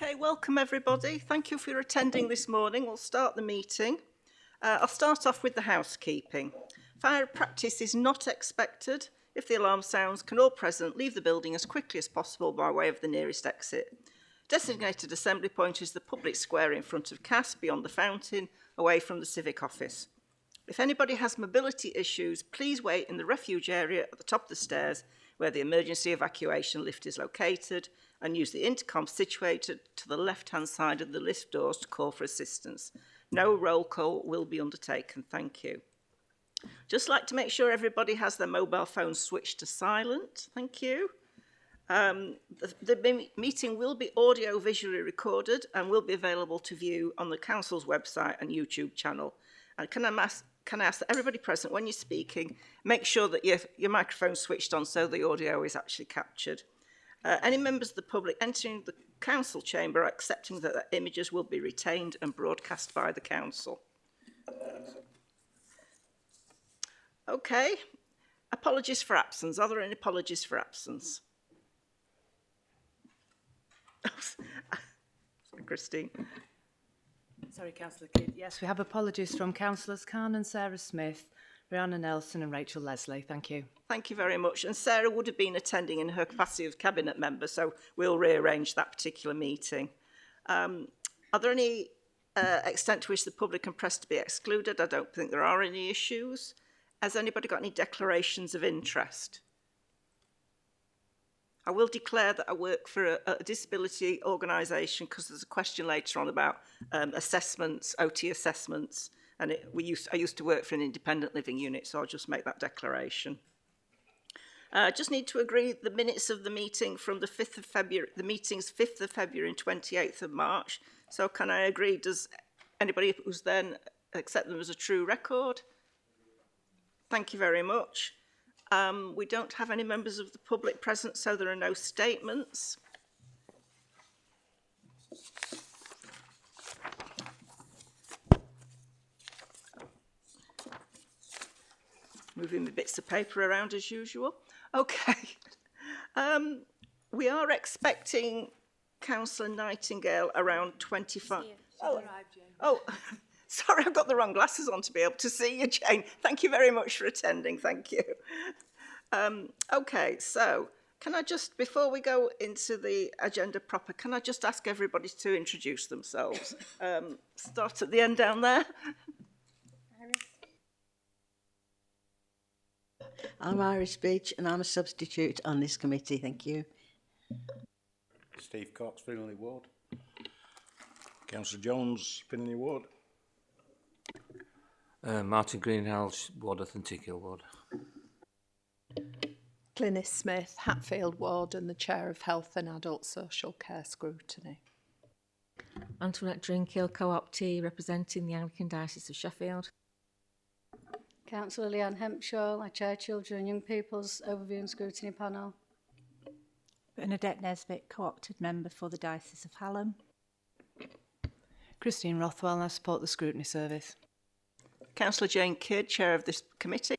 Okay, welcome everybody. Thank you for attending this morning. We'll start the meeting. I'll start off with the housekeeping. Fire practice is not expected. If the alarm sounds, can all present leave the building as quickly as possible by way of the nearest exit. Designated assembly point is the public square in front of CAS, beyond the fountain, away from the civic office. If anybody has mobility issues, please wait in the refuge area at the top of the stairs where the emergency evacuation lift is located, and use the intercom situated to the left-hand side of the lift doors to call for assistance. No roll call will be undertaken. Thank you. Just like to make sure everybody has their mobile phone switched to silent. Thank you. The meeting will be audio-visually recorded and will be available to view on the Council's website and YouTube channel. And can I ask that everybody present, when you're speaking, make sure that your microphone's switched on so the audio is actually captured. Any members of the public entering the council chamber are accepting that their images will be retained and broadcast by the council. Okay, apologies for absence. Are there any apologies for absence? Sorry, Christine. Sorry, Councillor Kidd. Yes, we have apologies from Councillors Khan and Sarah Smith, Brianna Nelson and Rachel Leslie. Thank you. Thank you very much. And Sarah would have been attending in her capacity of cabinet member, so we'll rearrange that particular meeting. Are there any extent to which the public and press to be excluded? I don't think there are any issues. Has anybody got any declarations of interest? I will declare that I work for a disability organisation because there's a question later on about assessments, OT assessments, and I used to work for an independent living unit, so I'll just make that declaration. Just need to agree the minutes of the meeting from the 5th of February, the meeting's 5th of February and 28th of March. So can I agree, does anybody who's then accept them as a true record? Thank you very much. We don't have any members of the public present, so there are no statements. Moving the bits of paper around as usual. Okay. We are expecting Councillor Nightingale around 25. Oh, sorry, I've got the wrong glasses on to be able to see you, Jane. Thank you very much for attending. Thank you. Okay, so can I just, before we go into the agenda proper, can I just ask everybody to introduce themselves? Start at the end down there. I'm Iris Beach and I'm a substitute on this committee, thank you. Steve Cox, Finley Ward. Councillor Jones, Finley Ward. Martin Greenhalgh, Wadworth and Tickhill Ward. Glynis Smith, Hatfield Ward, and the Chair of Health and Adult Social Care Scrutiny. Antoinette Drinkhill, Co-optee, representing the Anglican Diocese of Sheffield. Councillor Leanne Hempshaw, I chair Children and Young People's Overview and Scrutiny Panel. Bernadette Nesbitt, co-opted member for the Diocese of Hallam. Christine Rothwell, and I support the Scrutiny Service. Councillor Jane Kidd, Chair of this committee.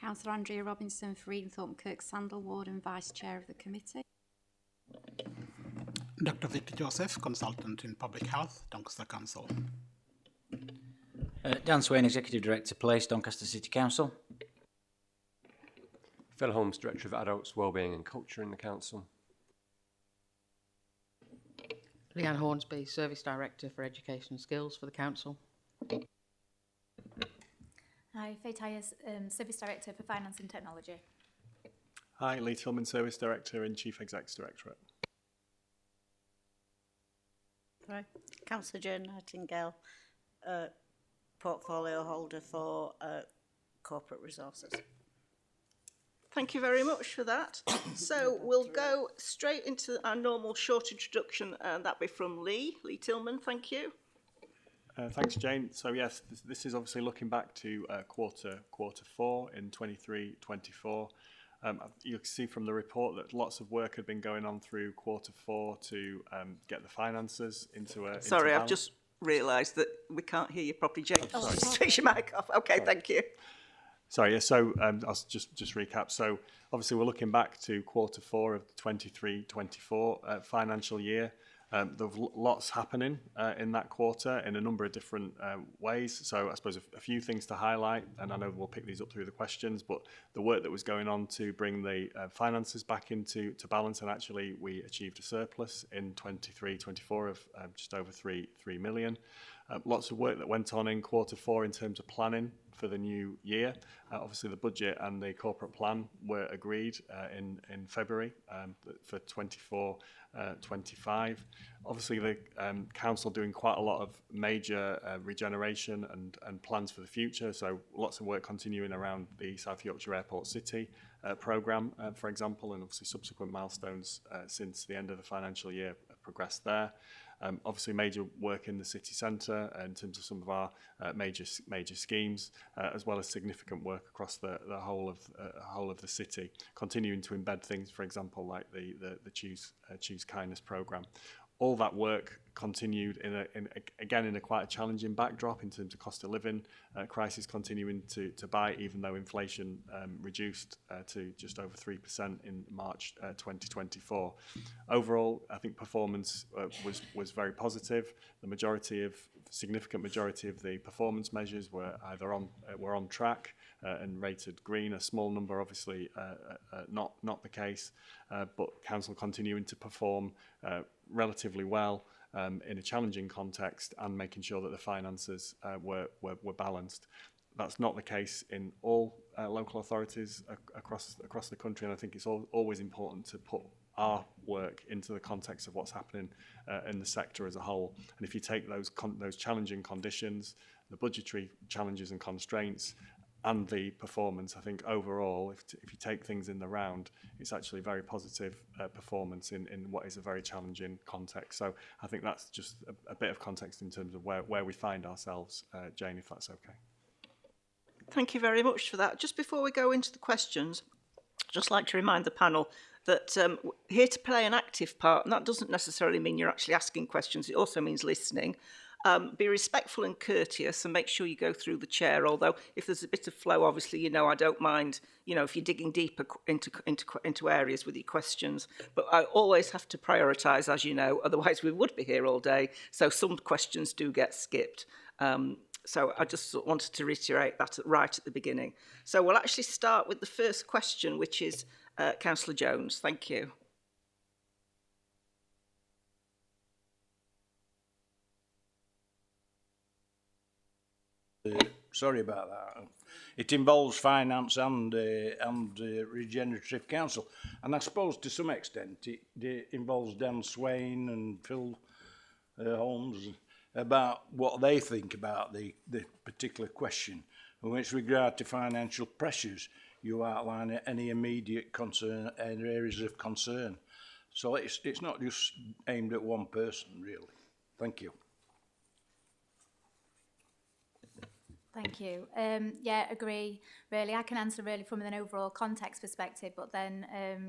Councillor Andrea Robinson for Edenthorpe Kirk Sandal Ward and Vice Chair of the committee. Dr. Victor Joseph, Consultant in Public Health, Doncaster Council. Dan Swain, Executive Director, Place, Doncaster City Council. Phil Holmes, Director of Adults, Wellbeing and Culture in the Council. Leanne Hornsby, Service Director for Education and Skills for the Council. Hi, Faye Tyers, Service Director for Finance and Technology. Hi, Lee Tillman, Service Director and Chief Exec's Directorate. Hi, Councillor Jane Nightingale, Portfolio Holder for Corporate Resources. Thank you very much for that. So we'll go straight into our normal short introduction, and that'll be from Lee Tillman. Thank you. Thanks, Jane. So yes, this is obviously looking back to quarter four in 23-24. You can see from the report that lots of work had been going on through quarter four to get the finances into a. Sorry, into I've just realised that we can't hear you properly, Jane. Oh, sorry. Switch your mic off. Okay, thank you. Sorry, yeah, so I'll just recap. So obviously we're looking back to quarter four of the 23-24 financial year. There's lots happening in that quarter in a number of different ways. So I suppose a few things to highlight, and I know we'll pick these up through the questions, but the work that was going on to bring the finances back into balance, and actually we achieved a surplus in 23-24 of just over 3 million. Lots of work that went on in quarter four in terms of planning for the new year. Obviously the budget and the corporate plan were agreed in February for 24-25. Obviously the council doing quite a lot of major regeneration and plans for the future, so lots of work continuing around the South Yorkshire Airport City programme, for example, and obviously subsequent milestones since the end of the financial year progressed there. Obviously major work in the city centre in terms of some of our major schemes, as well as significant work across the whole of the city, continuing to embed things, for example, like the Choose Kindness programme. All that work continued in a quite a challenging backdrop in terms of cost of living crisis continuing to bite, even though inflation reduced to just over 3% in March 2024. Overall, I think performance was very positive. The significant majority of the performance measures were either on track and rated green. A small number, obviously, not the case, but council continuing to perform relatively well in a challenging context and making sure that the finances were balanced. That's not the case in all local authorities across the country, and I think it's always important to put our work into the context of what's happening in the sector as a whole. And if you take those challenging conditions, the budgetary challenges and constraints, and the performance, I think overall, if you take things in the round, it's actually very positive performance in what is a very challenging context. So I think that's just a bit of context in terms of where we find ourselves, Jane, if that's okay. Thank you very much for that. Just before we go into the questions, I'd just like to remind the panel that we're here to play an active part, and that doesn't necessarily mean you're actually asking questions. It also means listening. Be respectful and courteous, and make sure you go through the chair, although if there's a bit of flow, obviously, you know, I don't mind, you know, if you're digging deeper into areas with your questions, but I always have to prioritise, as you know, otherwise we would be here all day, so some questions do get skipped. So I just wanted to reiterate that right at the beginning. So we'll actually start with the first question, which is Councillor Jones. Thank you. Sorry about that. It involves finance and regenerative council, and I suppose to some extent it involves Dan Swain and Phil Holmes about what they think about the particular question. And with regard to financial pressures, you outline any immediate concern and areas of concern. So it's not just aimed at one person, really. Thank you. Thank you. Yeah, agree. Really, I can answer really from an overall context perspective, but then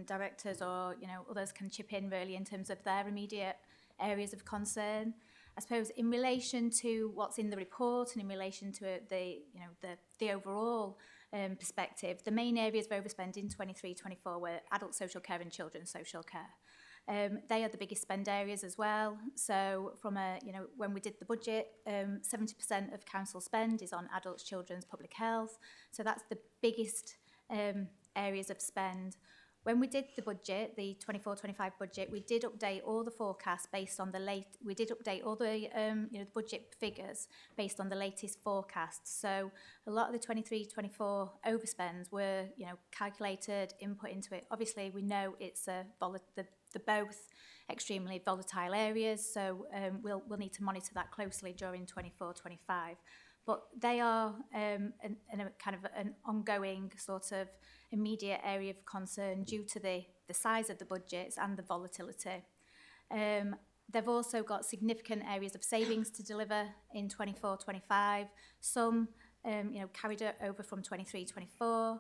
directors or others can chip in really in terms of their immediate areas of concern. I suppose in relation to what's in the report and in relation to the overall perspective, the main areas of overspend in 23-24 were adult social care and children's social care. They are the biggest spend areas as well. So from when we did the budget, 70% of council spend is on adults, children's, public health. So that's the biggest areas of spend. When we did the budget, the 24-25 budget, we did update all the forecasts based on we did update all the the budget figures based on the latest forecasts. So a lot of the 23-24 overspends were calculated, input into it. Obviously, we know it's the both extremely volatile areas, so we'll need to monitor that closely during 24-25. But they are in a kind of an ongoing sort of immediate area of concern due to the size of the budgets and the volatility. They've also got significant areas of savings to deliver in 24-25. Some carried over from 23-24,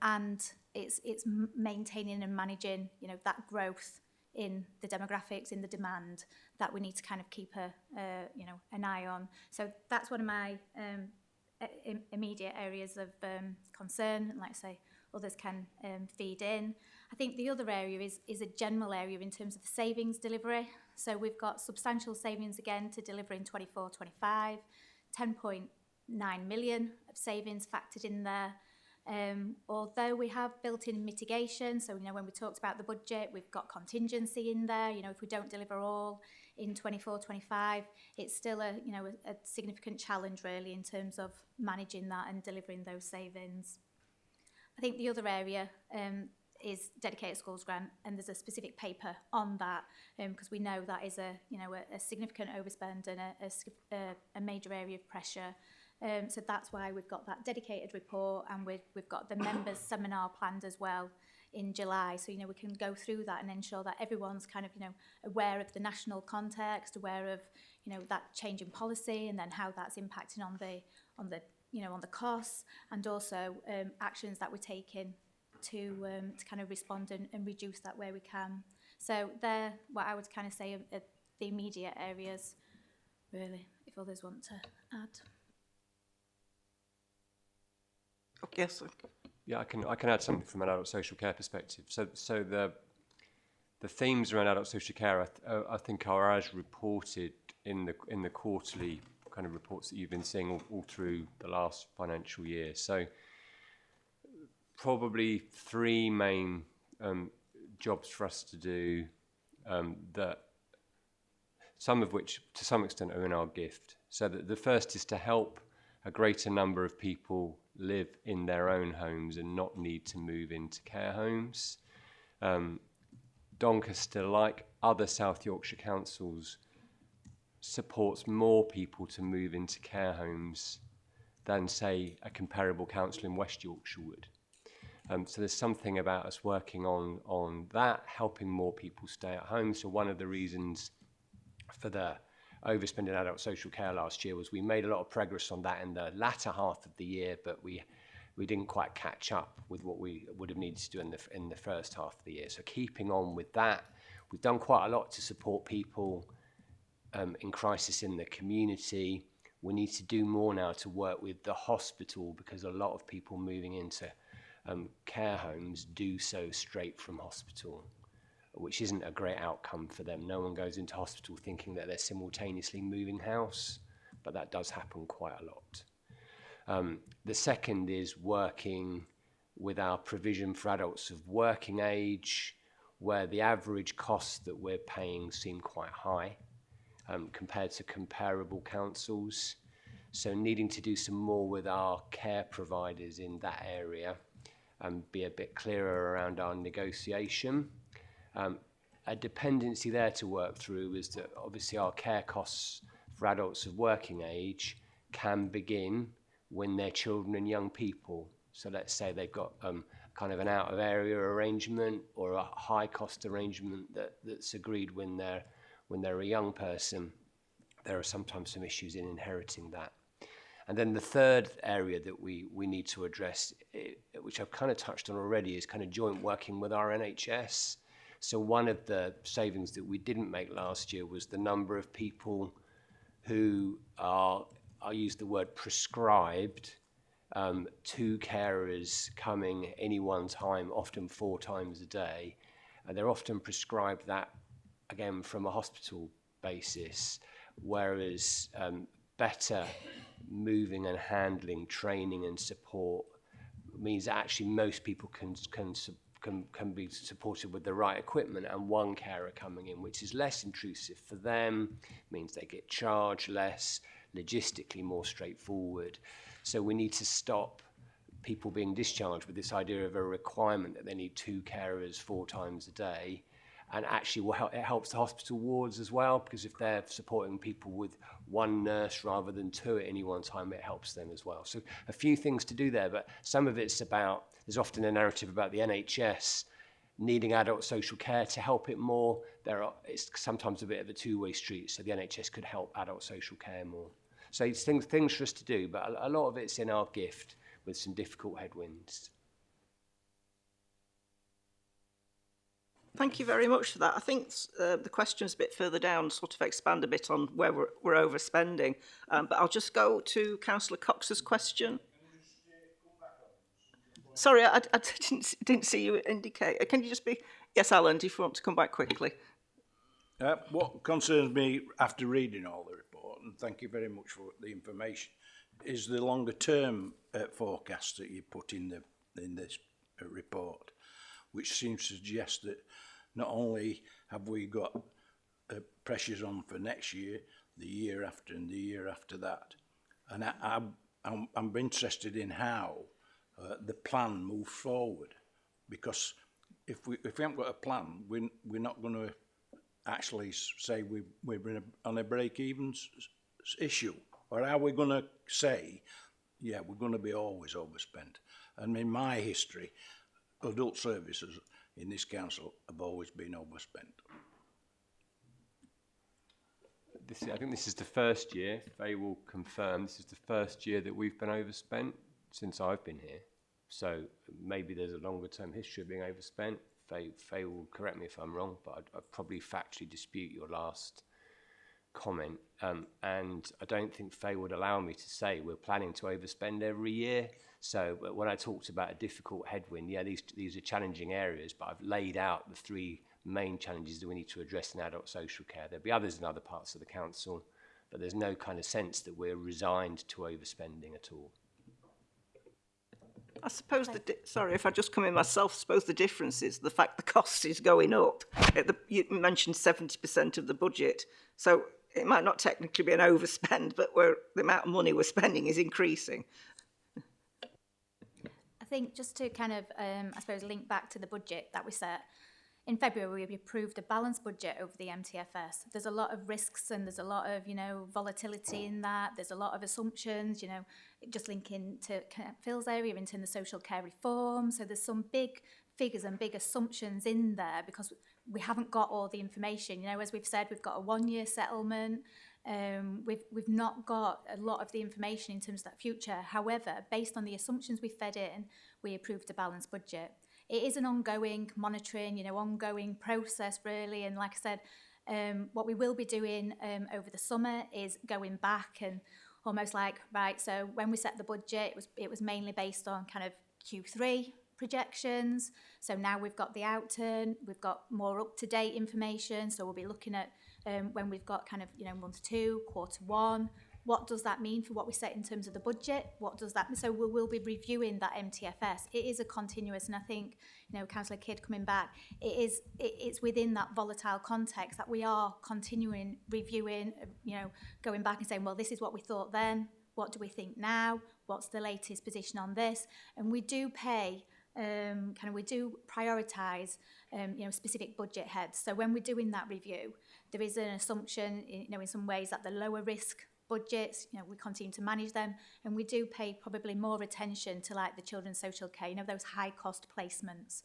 and it's maintaining and managing that growth in the demographics, in the demand that we need to kind of keep an eye on. So that's one of my immediate areas of concern. And like I say, others can feed in. I think the other area is a general area in terms of the savings delivery. So we've got substantial savings again to deliver in 24-25, 10.9 million of savings factored in there. Although we have built in mitigation, so when we talked about the budget, we've got contingency in there. If we don't deliver all in 24-25, it's still a significant challenge really in terms of managing that and delivering those savings. I think the other area is dedicated schools grant, and there's a specific paper on that because we know that is a significant overspend and a major area of pressure. So that's why we've got that dedicated report, and we've got the members' seminar planned as well in July. So we can go through that and ensure that everyone's kind of aware of the national context, aware of that change in policy, and then how that's impacting on the costs, and also actions that we're taking to kind of respond and reduce that where we can. So they're what I would kind of say are the immediate areas, really, if others want to add. Yes. Yeah, I can add something from an adult social care perspective. So the themes around adult social care, I think, are as reported in the quarterly kind of reports that you've been seeing all through the last financial year. So probably three main jobs for us to do, that some of which to some extent are in our gift. So the first is to help a greater number of people live in their own homes and not need to move into care homes. Doncaster, like other South Yorkshire councils, supports more people to move into care homes than, say, a comparable council in West Yorkshire would. So there's something about us working on that, helping more people stay at home. So one of the reasons for the overspending adult social care last year was we made a lot of progress on that in the latter half of the year, but we didn't quite catch up with what we would have needed to do in the first half of the year. So keeping on with that, we've done quite a lot to support people in crisis in the community. We need to do more now to work with the hospital, because a lot of people moving into care homes do so straight from hospital, which isn't a great outcome for them. No one goes into hospital thinking that they're simultaneously moving house, but that does happen quite a lot. The second is working with our provision for adults of working age, where the average costs that we're paying seem quite high compared to comparable councils. So needing to do some more with our care providers in that area and be a bit clearer around our negotiation. A dependency there to work through is that obviously our care costs for adults of working age can begin when they're children and young people. So let's say they've got kind of an out of area arrangement or a high cost arrangement that's agreed when they're a young person. There are sometimes some issues in inheriting that. And then the third area that we need to address, which I've kind of touched on already, is kind of joint working with our NHS. So one of the savings that we didn't make last year was the number of people who are, I use the word prescribed, to carers coming any one time, often 4 times a day. And they're often prescribed that, again, from a hospital basis, whereas better moving and handling, training and support means that actually most people can be supported with the right equipment and one carer coming in, which is less intrusive for them, means they get charged less, logistically more straightforward. So we need to stop people being discharged with this idea of a requirement that they need 2 carers 4 times a day. And actually it helps the hospital wards as well, because if they're supporting people with 1 nurse rather than 2 at any one time, it helps them as well. So a few things to do there, but some of it's about, there's often a narrative about the NHS needing adult social care to help it more. It's sometimes a bit of a two-way street, so the NHS could help adult social care more. So it's things for us to do, but a lot of it's in our gift with some difficult headwinds. Thank you very much for that. I think the questions a bit further down sort of expand a bit on where we're overspending, but I'll just go to Councillor Cox's question. Sorry, I didn't see you indicate. Can you just be... Yes, Alan, if you want to come back quickly. What concerns me after reading all the report, and thank you very much for the information, is the longer term forecast that you put in this report, which seems to suggest that not only have we got pressures on for next year, the year after and the year after that, and I'm interested in how the plan moves forward, because if we haven't got a plan, we're not going to actually say we're on a break-even issue, or are we going to say, yeah, we're going to be always overspent? And in my history, adult services in this council have always been overspent. I think this is the first year, Faye will confirm, this is the first year that we've been overspent since I've been here. So maybe there's a longer term history of being overspent. Faye will correct me if I'm wrong, but I'd probably factually dispute your last comment. And I don't think Faye would allow me to say we're planning to overspend every year. So when I talked about a difficult headwind, yeah, these are challenging areas, but I've laid out the three main challenges that we need to address in adult social care. There'll be others in other parts of the council, but there's no kind of sense that we're resigned to overspending at all. I suppose sorry, if I just come in myself, I suppose the difference is the fact the cost is going up. You mentioned 70% of the budget, so it might not technically be an overspend, but the amount of money we're spending is increasing. I think just to kind of, I suppose, link back to the budget that we set, in February we approved a balanced budget over the MTFS. There's a lot of risks and there's a lot of, volatility in that. There's a lot of assumptions, just linking to Phil's area into the social care reform. So there's some big figures and big assumptions in there because we haven't got all the information. As we've said, we've got a 1-year settlement. We've not got a lot of the information in terms of that future. However, based on the assumptions we fed in, we approved a balanced budget. It is an ongoing monitoring, ongoing process really. And like I said, what we will be doing over the summer is going back and almost like, right, so when we set the budget, it was mainly based on kind of Q3 projections. So now we've got the outturn, we've got more up-to-date information. So we'll be looking at when we've got kind of, month 2, quarter 1, what does that mean for what we set in terms of the budget? What does that mean? So we'll be reviewing that MTFS. It is a continuous, and I think, Councillor Kidd coming back, it's within that volatile context that we are continuing reviewing, going back and saying, well, this is what we thought then. What do we think now? What's the latest position on this? And we do pay, we do prioritise, specific budget heads. So when we're doing that review, there is an assumption, in some ways that the lower risk budgets, we continue to manage them, and we do pay probably more attention to like the children's social care, those high cost placements.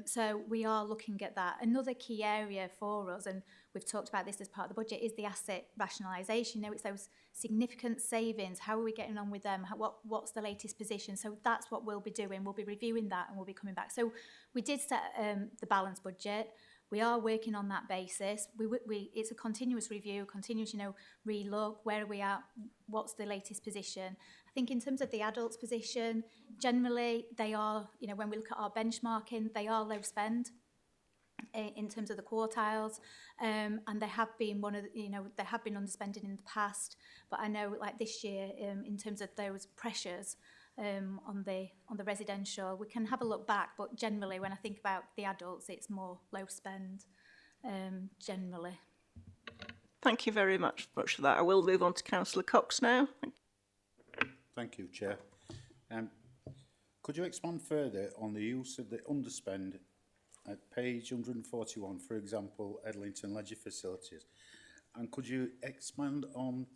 So we are looking at that. Another key area for us, and we've talked about this as part of the budget, is the asset rationalisation. It's those significant savings. How are we getting on with them? What's the latest position? So that's what we'll be doing. We'll be reviewing that and we'll be coming back. So we did set the balanced budget. We are working on that basis. It's a continuous review, continuous, relook. Where are we at? What's the latest position? I think in terms of the adults' position, generally they are, when we look at our benchmarking, they are low spend in terms of the quartiles, and they have been they have been underspending in the past. But I know, like this year, in terms of those pressures. On the residential, we can have a look back, but generally when I think about the adults, it's more low spend generally. Thank you very much for that. I will move on to Councillor Cox now. Thank you, Chair. Could you expand further on the use of the underspend at page 141, for example, Edlington Leisure Facilities? And could you expand on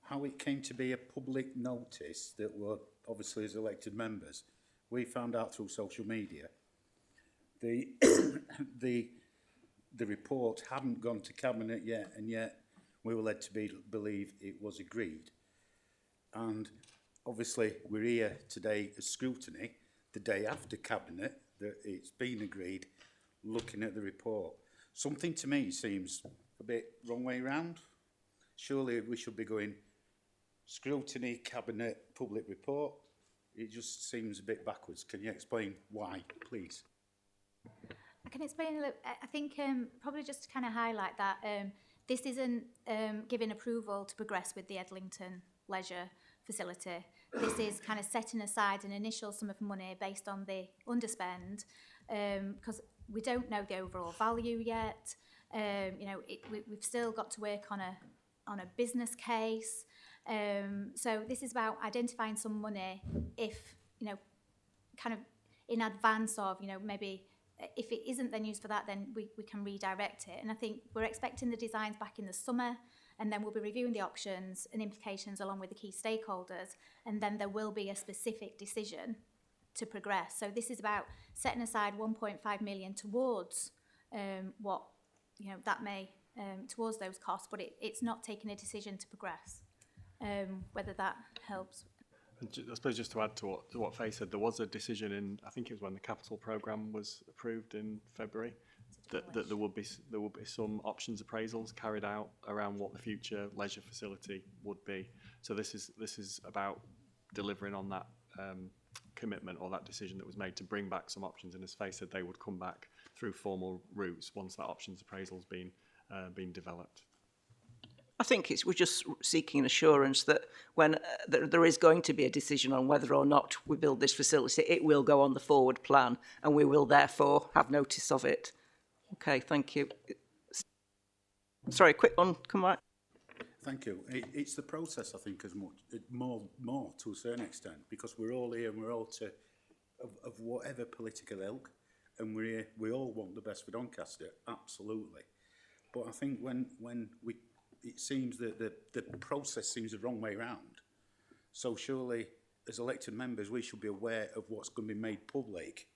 how it came to be a public notice that were obviously as elected members, we found out through social media, the report hadn't gone to Cabinet yet, and yet we were led to believe it was agreed. And obviously we're here today as Scrutiny, the day after Cabinet, that it's been agreed, looking at the report. Something to me seems a bit wrong way round. Surely we should be going Scrutiny, Cabinet, public report. It just seems a bit backwards. Can you explain why, please? I can explain a little. I think probably just to kind of highlight that this isn't giving approval to progress with the Edlington Leisure Facility. This is kind of setting aside an initial sum of money based on the underspend, because we don't know the overall value yet. You know, we've still got to work on a business case. So this is about identifying some money if, you know, kind of in advance of, you know, maybe if it isn't then used for that, then we can redirect it. And I think we're expecting the designs back in the summer, and then we'll be reviewing the options and implications along with the key stakeholders, and then there will be a specific decision to progress. So this is about setting aside 1.5 million towards what, you know, that may, towards those costs, but it's not taking a decision to progress. Whether that helps. I suppose just to add to what Faye said, there was a decision in, I think it was when the capital programme was approved in February, that there will be some options appraisals carried out around what the future leisure facility would be. So this is about delivering on that commitment or that decision that was made to bring back some options. And as Faye said, they would come back through formal routes once that options appraisal's been developed. I think we're just seeking assurance that when there is going to be a decision on whether or not we build this facility, it will go on the forward plan, and we will therefore have notice of it. Okay, thank you. Sorry, quick one, come back. Thank you. It's the process, I think, as much more to a certain extent, because we're all here and we're all of whatever political ilk, and we're here, we all want the best for Doncaster, absolutely. But I think when it seems that the process seems the wrong way round. So surely, as elected members, we should be aware of what's going to be made public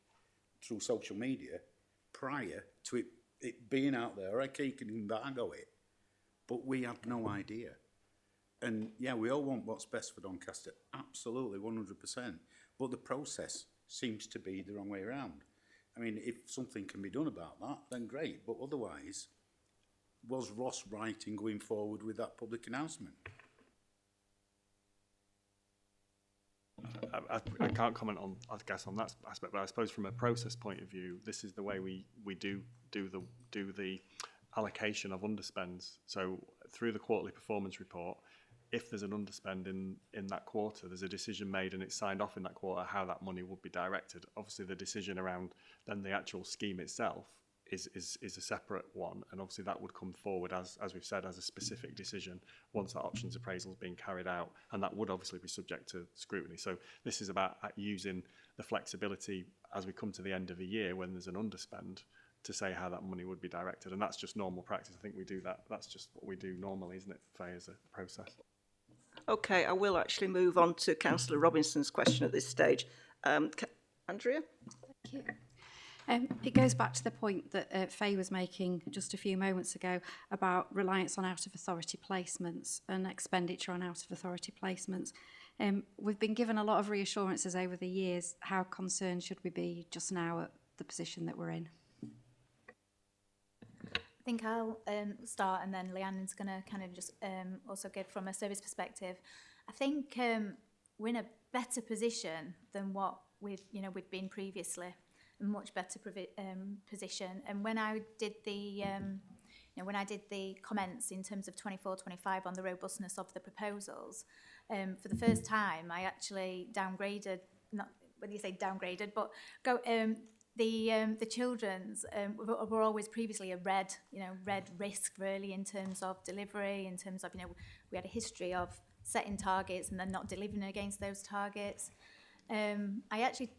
through social media prior to it being out there. Okay, you can embargo it, but we have no idea. And yeah, we all want what's best for Doncaster, absolutely, 100%. But the process seems to be the wrong way around. I mean, if something can be done about that, then great. But otherwise, was Ross right in going forward with that public announcement? I can't comment on, I guess, on that aspect, but I suppose from a process point of view, this is the way we do the allocation of underspends. So through the quarterly performance report, if there's an underspend in that quarter, there's a decision made and it's signed off in that quarter how that money would be directed. Obviously, the decision around then the actual scheme itself is a separate one, and obviously that would come forward as we've said as a specific decision once that options appraisal is being carried out, and that would obviously be subject to scrutiny. So this is about using the flexibility as we come to the end of a year when there's an underspend to say how that money would be directed, and that's just normal practice. I think we do that. That's just what we do normally, isn't it, Faye, as a process? Okay, I will actually move on to Councillor Robinson's question at this stage. Andrea? Thank you. It goes back to the point that Faye was making just a few moments ago about reliance on out-of-authority placements and expenditure on out-of-authority placements. We've been given a lot of reassurances over the years. How concerned should we be just now at the position that we're in? I think I'll start, and then Leanne's going to kind of just also give from a service perspective. I think we're in a better position than what we've been previously. A much better position. And when I did the comments in terms of 24-25 on the robustness of the proposals, for the first time I actually downgraded, not whether you say downgraded, but the children's were always previously a red risk really in terms of delivery, in terms of we had a history of setting targets and then not delivering against those targets. I actually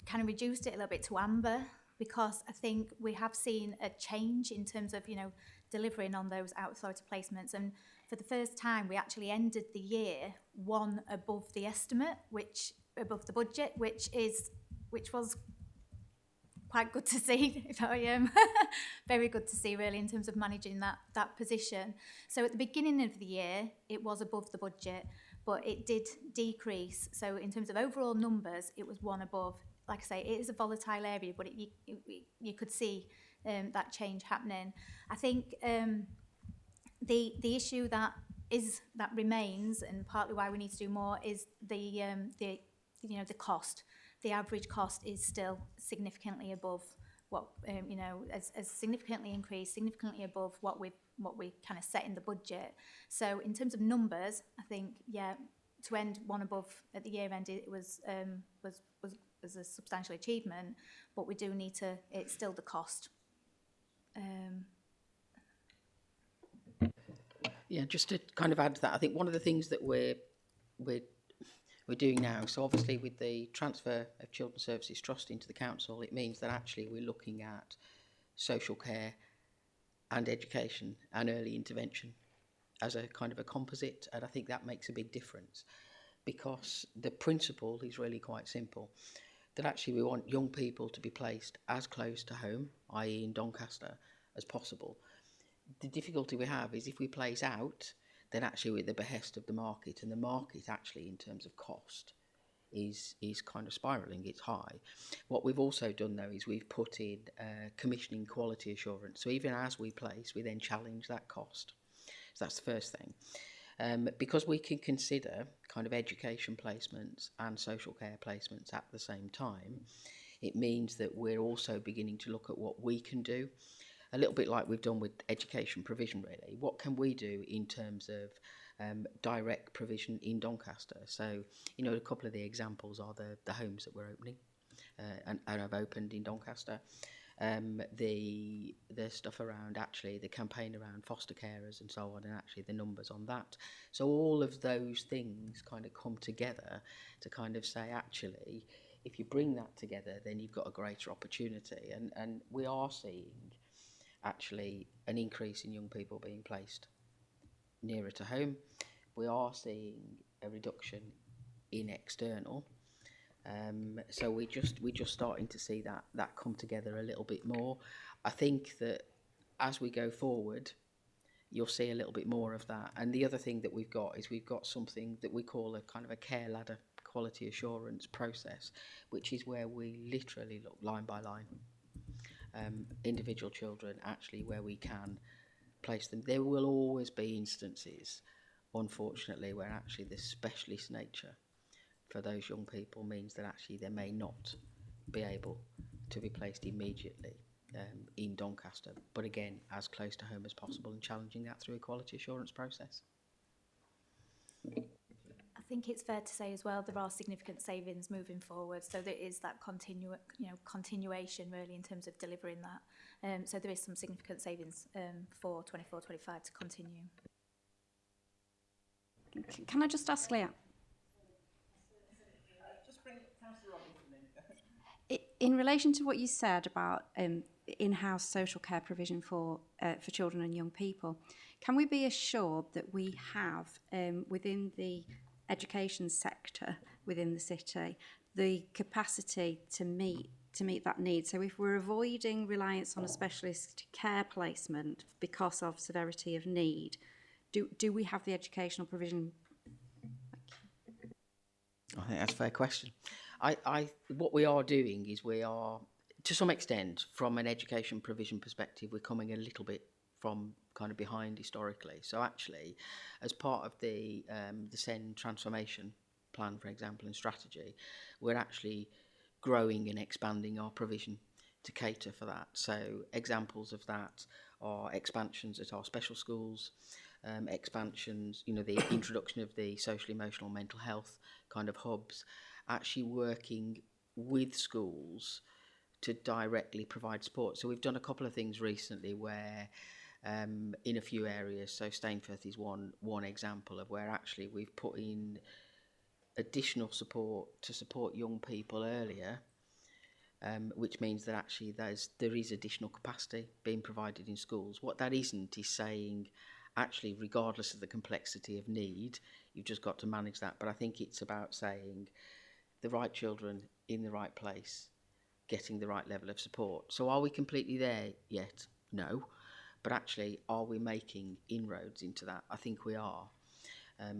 kind of reduced it a little bit to amber, because I think we have seen a change in terms of delivering on those out-authority placements, and for the first time we actually ended the year one above the estimate, above the budget, which was quite good to see, if I am very good to see really in terms of managing that position. So at the beginning of the year it was above the budget, but it did decrease. So in terms of overall numbers, it was one above. Like I say, it is a volatile area, but you could see that change happening. I think the issue that remains, and partly why we need to do more, is the you know, the cost. The average cost is still significantly above what, you know, as significantly increased, significantly above what we kind of set in the budget. So in terms of numbers, I think, yeah, to end one above at the year end, it was a substantial achievement, but we do need to, it's still the cost. Yeah, just to kind of add to that, I think one of the things that we're doing now, so obviously with the transfer of Children's Services Trust into the council, it means that actually we're looking at social care and education and early intervention as a kind of a composite, and I think that makes a big difference, because the principle is really quite simple, that actually we want young people to be placed as close to home, i.e. in Doncaster, as possible. The difficulty we have is if we place out, then actually we're at the behest of the market, and the market actually in terms of cost is kind of spiralling, it's high. What we've also done though is we've put in commissioning quality assurance, so even as we place, we then challenge that cost. So that's the first thing. Because we can consider kind of education placements and social care placements at the same time, it means that we're also beginning to look at what we can do, a little bit like we've done with education provision really. What can we do in terms of direct provision in Doncaster? So, you know, a couple of the examples are the homes that we're opening and have opened in Doncaster. The stuff around actually the campaign around foster carers and so on, and actually the numbers on that. So all of those things kind of come together to kind of say actually if you bring that together then you've got a greater opportunity, and we are seeing actually an increase in young people being placed nearer to home. We are seeing a reduction in external. So we're just starting to see that come together a little bit more. I think that as we go forward, you'll see a little bit more of that. And the other thing that we've got is we've got something that we call a kind of a care ladder quality assurance process, which is where we literally look line by line. Individual children, actually, where we can place them. There will always be instances, unfortunately, where actually the specialist nature for those young people means that actually they may not be able to be placed immediately in Doncaster, but again, as close to home as possible and challenging that through a quality assurance process. I think it's fair to say as well there are significant savings moving forward, so there is that continuation really in terms of delivering that. So there is some significant savings for 24-25 to continue. Can I just ask Leah? Just bring Councillor Robinson in. In relation to what you said about in-house social care provision for children and young people, can we be assured that we have within the education sector within the city the capacity to meet that need? So if we're avoiding reliance on a specialist care placement because of severity of need, do we have the educational provision? I think that's a fair question. What we are doing is we are, to some extent, from an education provision perspective, we're coming a little bit from kind of behind historically. So actually, as part of the SEN transformation plan, for example, and strategy, we're actually growing and expanding our provision to cater for that. So examples of that are expansions at our special schools, expansions, you know, the introduction of the social, emotional, mental health kind of hubs, actually working with schools to directly provide support. So we've done a couple of things recently where in a few areas, so Stainforth is one example of where actually we've put in additional support to support young people earlier, which means that actually there is additional capacity being provided in schools. What that isn't is saying actually regardless of the complexity of need, you've just got to manage that. But I think it's about saying the right children in the right place, getting the right level of support. So are we completely there yet? No. But actually, are we making inroads into that? I think we are.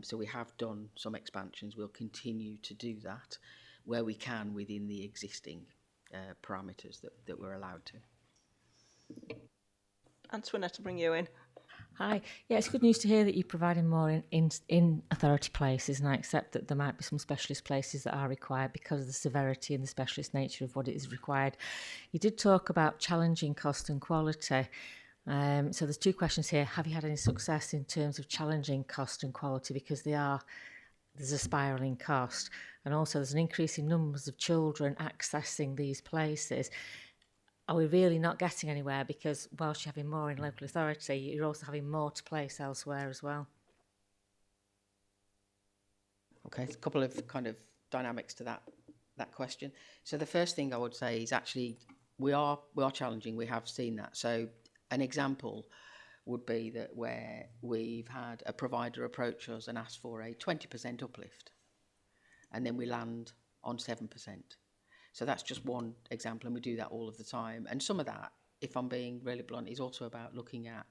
So we have done some expansions. We'll continue to do that where we can within the existing parameters that we're allowed to. Antoinette, to bring you in. Hi. Yeah, it's good news to hear that you're providing more in authority places, and I accept that there might be some specialist places that are required because of the severity and the specialist nature of what it is required. You did talk about challenging cost and quality. So there's two questions here. Have you had any success in terms of challenging cost and quality? Because there's a spiralling cost, and also there's an increase in numbers of children accessing these places. Are we really not getting anywhere? Because whilst you're having more in local authority, you're also having more to place elsewhere as well. Okay, a couple of kind of dynamics to that question. So the first thing I would say is actually we are challenging. We have seen that. So an example would be that where we've had a provider approach us and ask for a 20% uplift, and then we land on 7%. So that's just one example, and we do that all of the time. And some of that, if I'm being really blunt, is also about looking at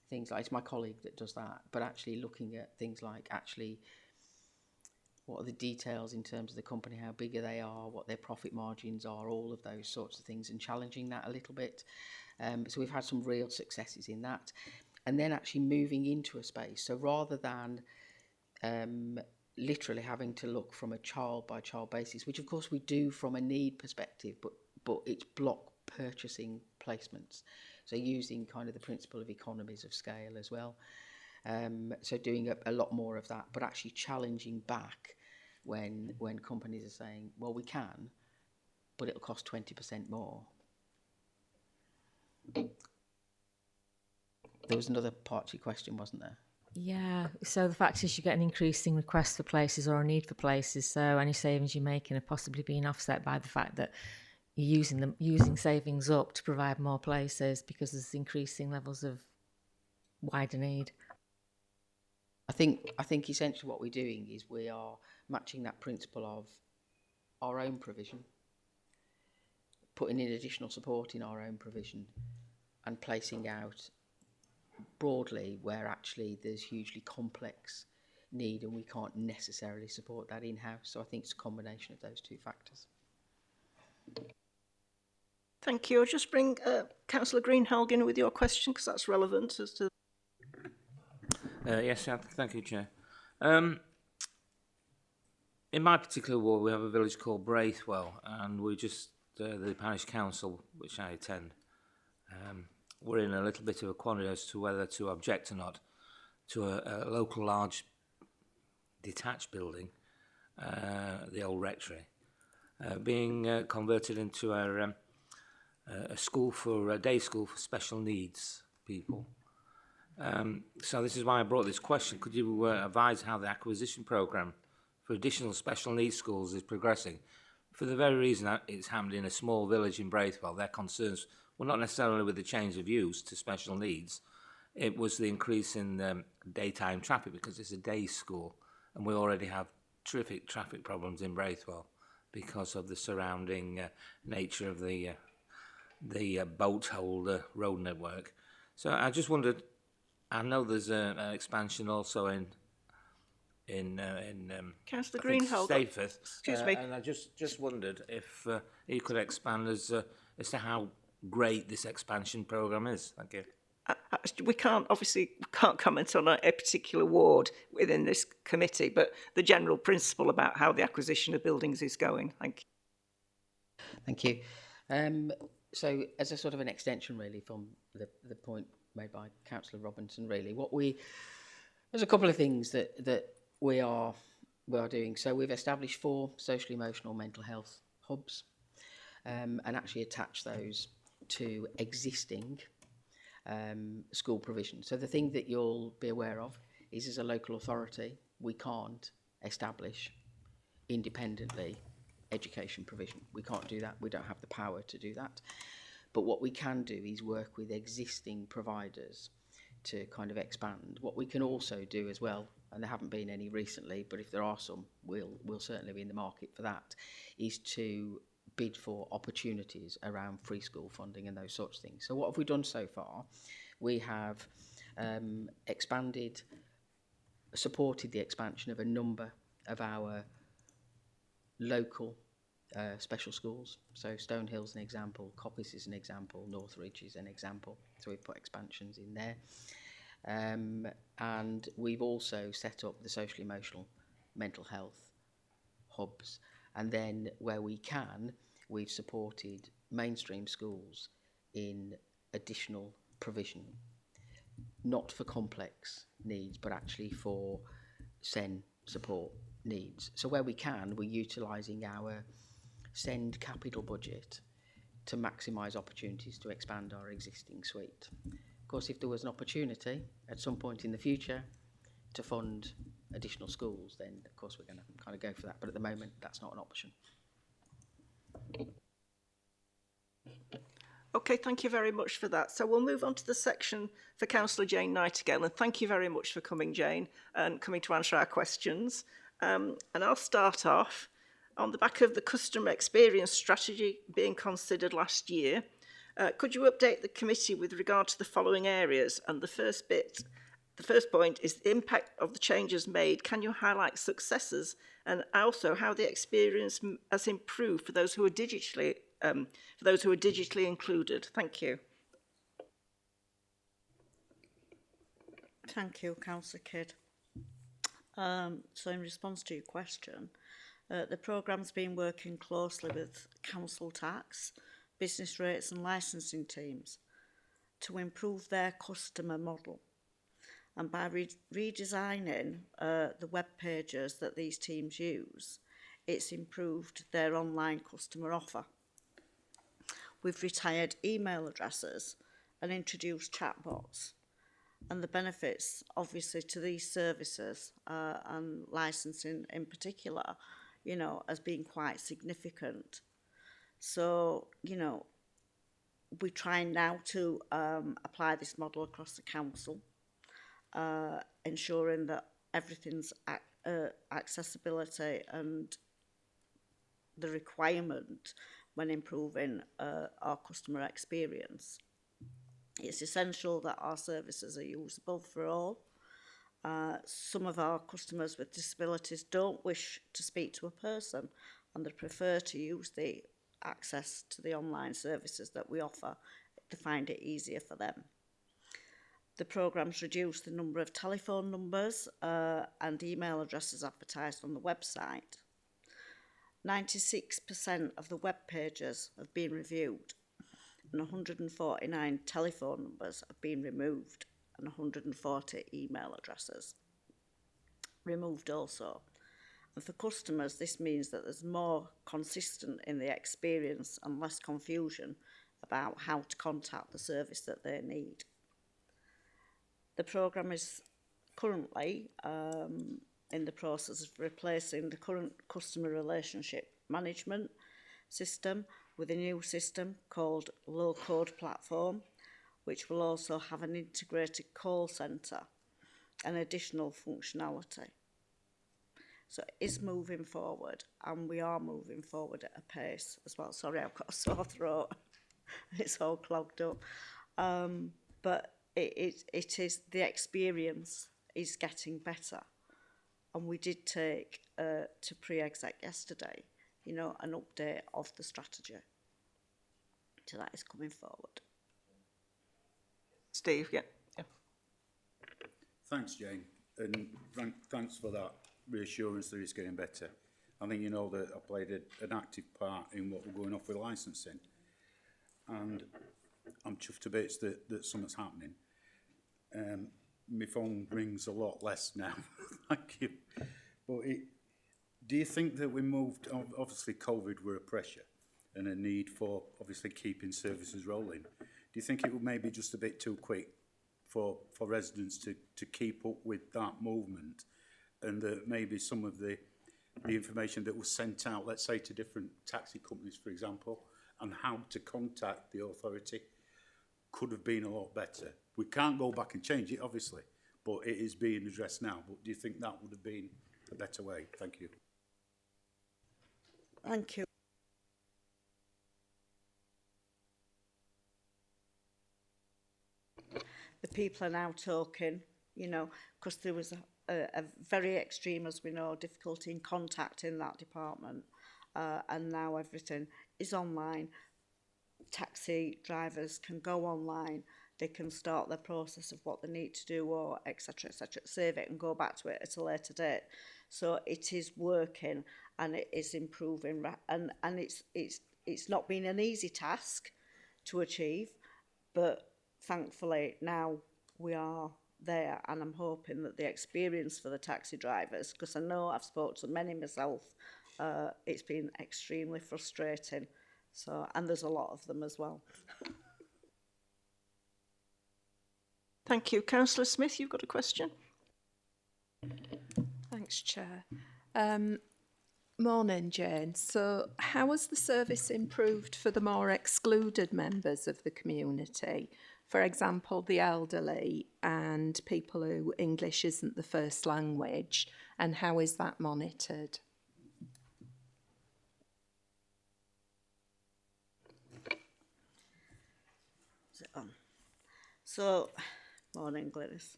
things like, it's my colleague that does that, but actually looking at things like actually what are the details in terms of the company, how big they are, what their profit margins are, all of those sorts of things, and challenging that a little bit. So we've had some real successes in that. And then actually moving into a space. So rather than literally having to look from a child-by-child basis, which of course we do from a need perspective, but it's block purchasing placements. So using kind of the principle of economies of scale as well. So doing a lot more of that, but actually challenging back when companies are saying, well, we can, but it'll cost 20% more. There was another part to your question, wasn't there? Yeah, so the fact is you get an increasing request for places or a need for places, so any savings you're making are possibly being offset by the fact that you're using savings up to provide more places because there's increasing levels of wider need. I think essentially what we're doing is we are matching that principle of our own provision, putting in additional support in our own provision, and placing out broadly where actually there's hugely complex need and we can't necessarily support that in-house. So I think it's a combination of those two factors. Thank you. I'll just bring Councillor Greenhalgh in with your question because that's relevant as to... Yes, thank you, Chair. In my particular ward, we have a village called Braithwell, and we just, the parish council, which I attend, we're in a little bit of a quandary as to whether to object or not to a local large detached building, the old rectory, being converted into a school for a day school for special needs people. So this is why I brought this question. Could you advise how the acquisition programme for additional special needs schools is progressing? For the very reason that it's happened in a small village in Braithwell, their concerns were not necessarily with the change of use to special needs. It was the increase in daytime traffic because it's a day school, and we already have terrific traffic problems in Braithwell because of the surrounding nature of the boat holder road network. So I just wondered, I know there's an expansion also in Councillor Greenhalgh. Stayforth. Excuse me. And I just wondered if you could expand as to how great this expansion programme is. Thank you. We can't comment on a particular ward within this committee, but the general principle about how the acquisition of buildings is going. Thank you. Thank you. So as a sort of an extension really from the point made by Councillor Robinson, really, there's a couple of things that we are doing. So we've established 4 social, emotional, mental health hubs, and actually attach those to existing school provision. So the thing that you'll be aware of is, as a local authority, we can't establish independently education provision. We can't do that. We don't have the power to do that. But what we can do is work with existing providers to kind of expand. What we can also do as well, and there haven't been any recently, but if there are some, we'll certainly be in the market for that, is to bid for opportunities around free school funding and those sorts of things. So what have we done so far? We have supported the expansion of a number of our local special schools. So Stonehill's an example, Coppice is an example, Northridge is an example. So we've put expansions in there. And we've also set up the social emotional mental health hubs. And then where we can, we've supported mainstream schools in additional provision, not for complex needs, but actually for SEN support needs. So where we can, we're utilising our SEND capital budget to maximise opportunities to expand our existing suite. Of course, if there was an opportunity at some point in the future to fund additional schools, then of course we're going to kind of go for that. But at the moment, that's not an option. Okay, thank you very much for that. So we'll move on to the section for Councillor Jane Nightingale, and thank you very much for coming, Jane, and coming to answer our questions. And I'll start off on the back of the customer experience strategy being considered last year. Could you update the committee with regard to the following areas? And the first point is the impact of the changes made. Can you highlight successes and also how the experience has improved for those who are digitally included? Thank you. Thank you, Councillor Kidd. So in response to your question, the programme's been working closely with council tax, business rates and licensing teams to improve their customer model. And by redesigning the web pages that these teams use, it's improved their online customer offer. We've retired email addresses and introduced chatbots. And the benefits, obviously, to these services and licensing in particular, you know, has been quite significant. So, you know, we're trying now to apply this model across the council, ensuring that everything's accessibility and the requirement when improving our customer experience. It's essential that our services are usable for all. Some of our customers with disabilities don't wish to speak to a person and they prefer to use the access to the online services that we offer to find it easier for them. The programme's reduced the number of telephone numbers and email addresses advertised on the website. 96% of the web pages have been reviewed and 149 telephone numbers have been removed and 140 email addresses removed also. And for customers, this means that there's more consistent in the experience and less confusion about how to contact the service that they need. The programme is currently in the process of replacing the current customer relationship management system with a new system called Low Code Platform, which will also have an integrated call centre and additional functionality. So it is moving forward, and we are moving forward at a pace as well. Sorry, I've got a sore throat. It's all clogged up. But it is, the experience is getting better. And we did take to pre-exec yesterday, you know, an update of the strategy. So that is coming forward. Steve, yeah. Thanks, Jane, and thanks for that reassurance that it's getting better. I think you know that I played an active part in what we're going off with licensing, and I'm chuffed to bits that something's happening. My phone rings a lot less now, thank you. But do you think that we moved, obviously COVID were a pressure and a need for obviously keeping services rolling. Do you think it was maybe just a bit too quick for residents to keep up with that movement, and that maybe some of the information that was sent out, let's say to different taxi companies, for example, and how to contact the authority could have been a lot better? We can't go back and change it, obviously, but it is being addressed now. But do you think that would have been a better way? Thank you. Thank you. The people are now talking, you know, because there was a very extreme, as we know, difficulty in contacting that department, and now everything is online. Taxi drivers can go online they can start their process of what they need to do, or etc., etc., save it and go back to it at a later date. So it is working and it is improving, and it's not been an easy task to achieve, but thankfully now we are there, and I'm hoping that the experience for the taxi drivers, because I know I've spoken to many myself, it's been extremely frustrating. So, and there's a lot of them as well. Thank you. Councillor Smith, you've got a question? Thanks, Chair. Morning, Jane. So how has the service improved for the more excluded members of the community? For example, the elderly and people who English isn't the first language, and how is that monitored? Is it on? So, morning, Glynis.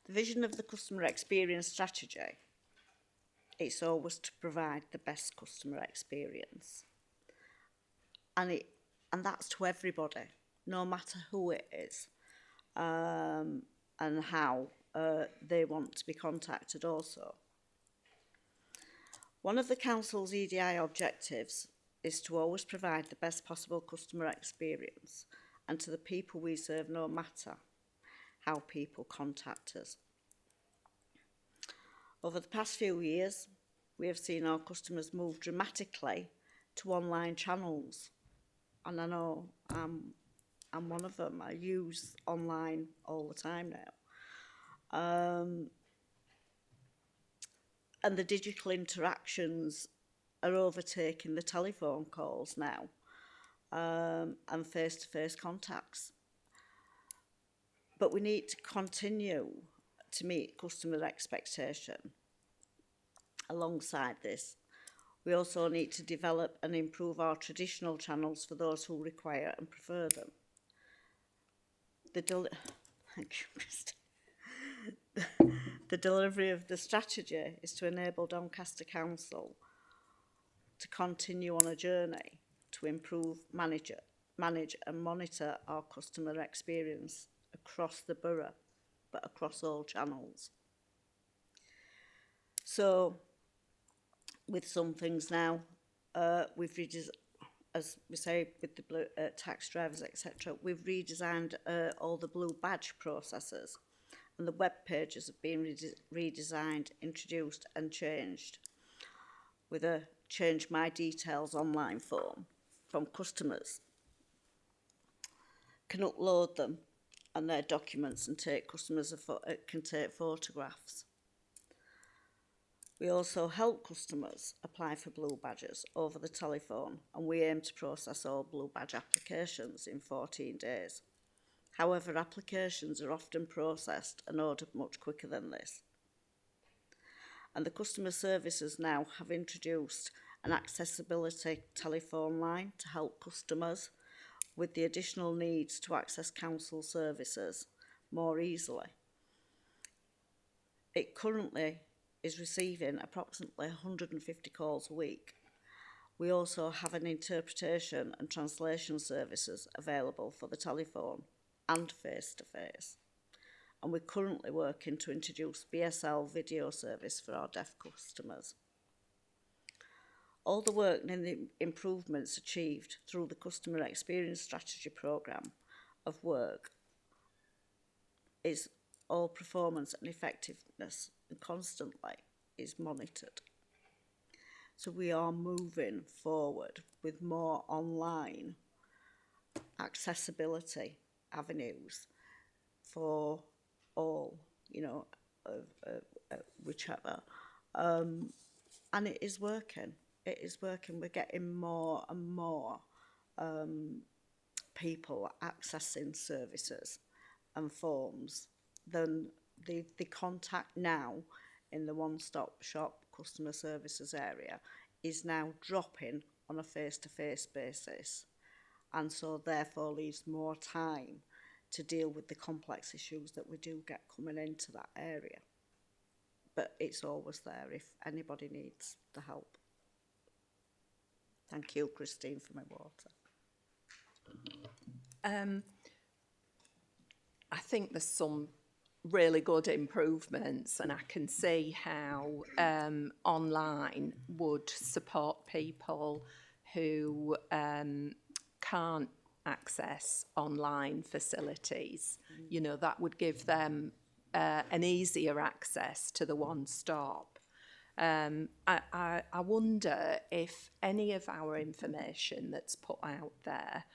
The vision of the customer experience strategy, it's always to provide the best customer experience. And that's to everybody, no matter who it is, and how they want to be contacted also. One of the Council's EDI objectives is to always provide the best possible customer experience and to the people we serve, no matter how people contact us. Over the past few years, we have seen our customers move dramatically to online channels. And I know I'm one of them. I use online all the time now. And the digital interactions are overtaking the telephone calls now, and face-to-face contacts. But we need to continue to meet customer expectation. Alongside this, we also need to develop and improve our traditional channels for those who require and prefer them. Thank you, Christine. The delivery of the strategy is to enable Doncaster Council to continue on a journey to improve, manage and monitor our customer experience across the borough, but across all channels. So, with some things now, we've as we say with the tax drivers, etc., we've redesigned all the blue badge processes, and the web pages have been redesigned, introduced and changed with a Change My Details online form from customers. Can upload them and their documents and customers can take photographs. We also help customers apply for blue badges over the telephone, and we aim to process all blue badge applications in 14 days. However, applications are often processed and ordered much quicker than this. And the customer services now have introduced an accessibility telephone line to help customers with the additional needs to access council services more easily. It currently is receiving approximately 150 calls a week. We also have an interpretation and translation services available for the telephone and face-to-face. And we're currently working to introduce BSL video service for our deaf customers. All the work and the improvements achieved through the Customer Experience Strategy Programme of work is all performance and effectiveness, and constantly is monitored. So we are moving forward with more online accessibility avenues for all, whichever. And it is working. It is working. We're getting more and more people accessing services and forms than the contact now in the one-stop shop customer services area is now dropping on a face-to-face basis, and so therefore leaves more time to deal with the complex issues that we do get coming into that area. But it's always there if anybody needs the help. Thank you, Christine, for my water. think there's some really good improvements, and I can see how online would support people who can't access online facilities. You know, that would give them an easier access to the one-stop. I wonder if any of our information that's put out there,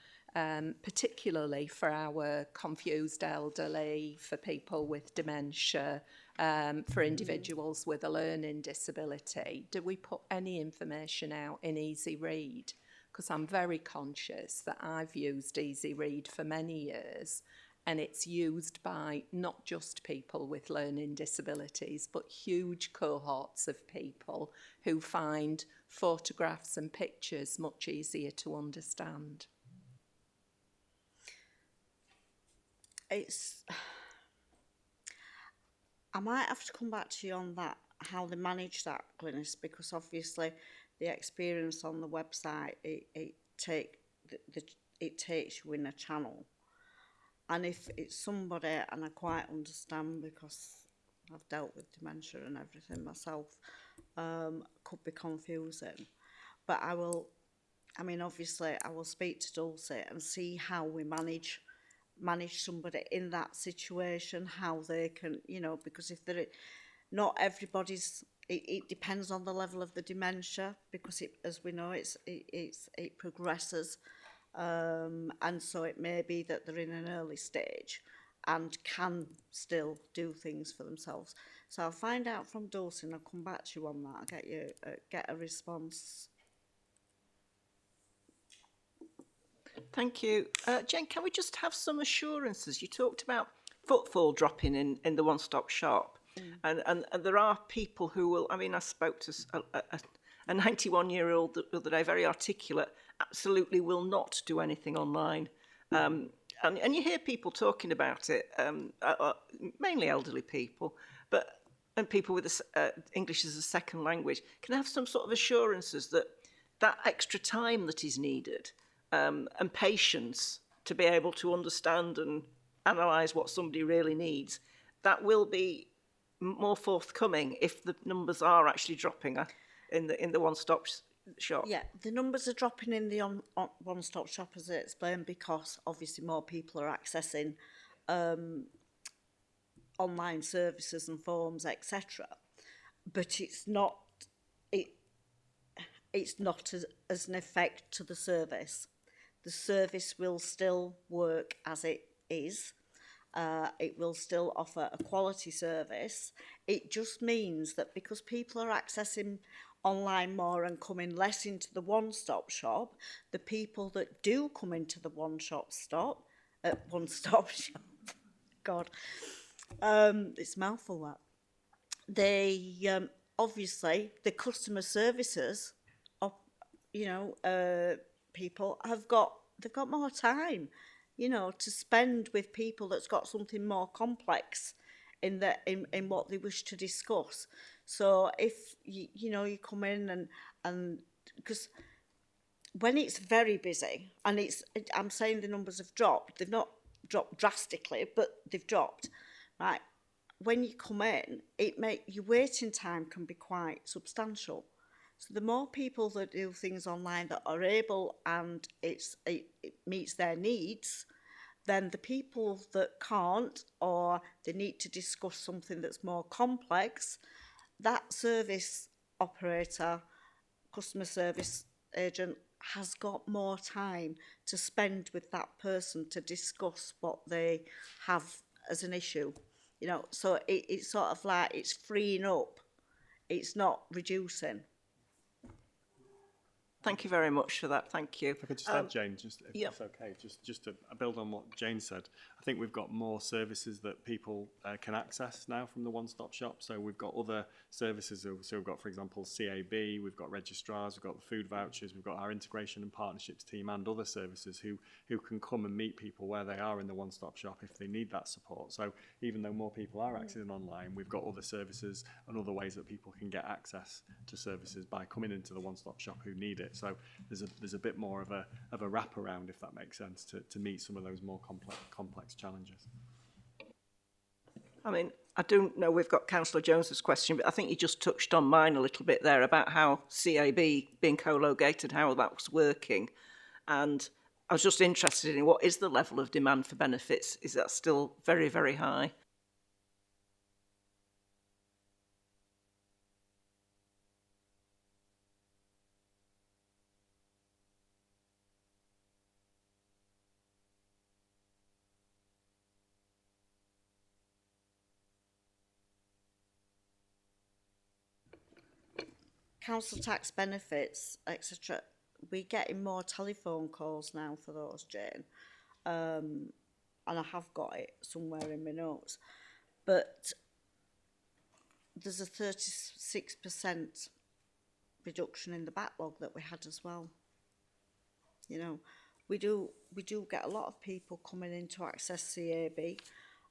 particularly for our confused elderly, for people with dementia, for individuals with a learning disability, do we put any information out in Easy Read? Because I'm very conscious that I've used Easy Read for many years, and it's used by not just people with learning disabilities, but huge cohorts of people who find photographs and pictures much easier to understand. I might have to come back to you on that, how they manage that, Glynis, because obviously the experience on the website, it takes you in a channel. And if it's somebody, and I quite understand because I've dealt with dementia and everything myself, could be confusing. But obviously I will speak to Dulcie and see how we manage somebody in that situation, how they can, you know, because if they're not everybody's, it depends on the level of the dementia, because it, as we know, it progresses. And so it may be that they're in an early stage and can still do things for themselves. So I'll find out from Dulcie and I'll come back to you on that. I'll get a response. Thank you. Jen, can we just have some assurances? You talked about footfall dropping in the one-stop shop. And there are people who will, I spoke to a 91-year-old the other day, very articulate, absolutely will not do anything online. And you hear people talking about it, mainly elderly people, and people with English as a second language. Can I have some sort of assurances that that extra time that is needed and patience to be able to understand and analyse what somebody really needs, that will be more forthcoming if the numbers are actually dropping in the one-stop shop? Yeah, the numbers are dropping in the one-stop shop, as I explained, because obviously more people are accessing online services and forms, etc. But it's not as an effect to the service. The service will still work as it is. It will still offer a quality service. It just means that because people are accessing online more and coming less into the one-stop shop, the people that do come into the one-stop shop, God, it's a mouthful that. They obviously the customer services, people they've got more time, to spend with people that's got something more complex in what they wish to discuss. So if you come in and because when it's very busy, and I'm saying the numbers have dropped, they've not dropped drastically, but they've dropped, right? When you come in, your waiting time can be quite substantial. So the more people that do things online that are able and it meets their needs, then the people that can't, or they need to discuss something that's more complex, that service operator, customer service agent has got more time to spend with that person to discuss what they have as an issue. So it's sort of like it's freeing up, it's not reducing. Thank you very much for that. Thank you. If I could just add, Jane, if it's okay, just to build on what Jane said, I think we've got more services that people can access now from the one-stop shop. So we've got other services. So we've got, for example, CAB, we've got registrars, we've got the food vouchers, we've got our integration and partnerships team and other services who can come and meet people where they are in the one-stop shop if they need that support. So even though more people are accessing online, we've got other services and other ways that people can get access to services by coming into the one-stop shop who need it. So there's a bit more of a wraparound, if that makes sense, to meet some of those more complex challenges. I mean, I do know we've got Councillor Jones's question, but I think you just touched on mine a little bit there about how CAB being co-located, how that was working. And I was just interested in what is the level of demand for benefits? Is that still very, very high? Council tax benefits, etc. We're getting more telephone calls now for those, Jane. And I have got it somewhere in my notes. But there's a 36% reduction in the backlog that we had as well. You know, we do get a lot of people coming in to access CAB,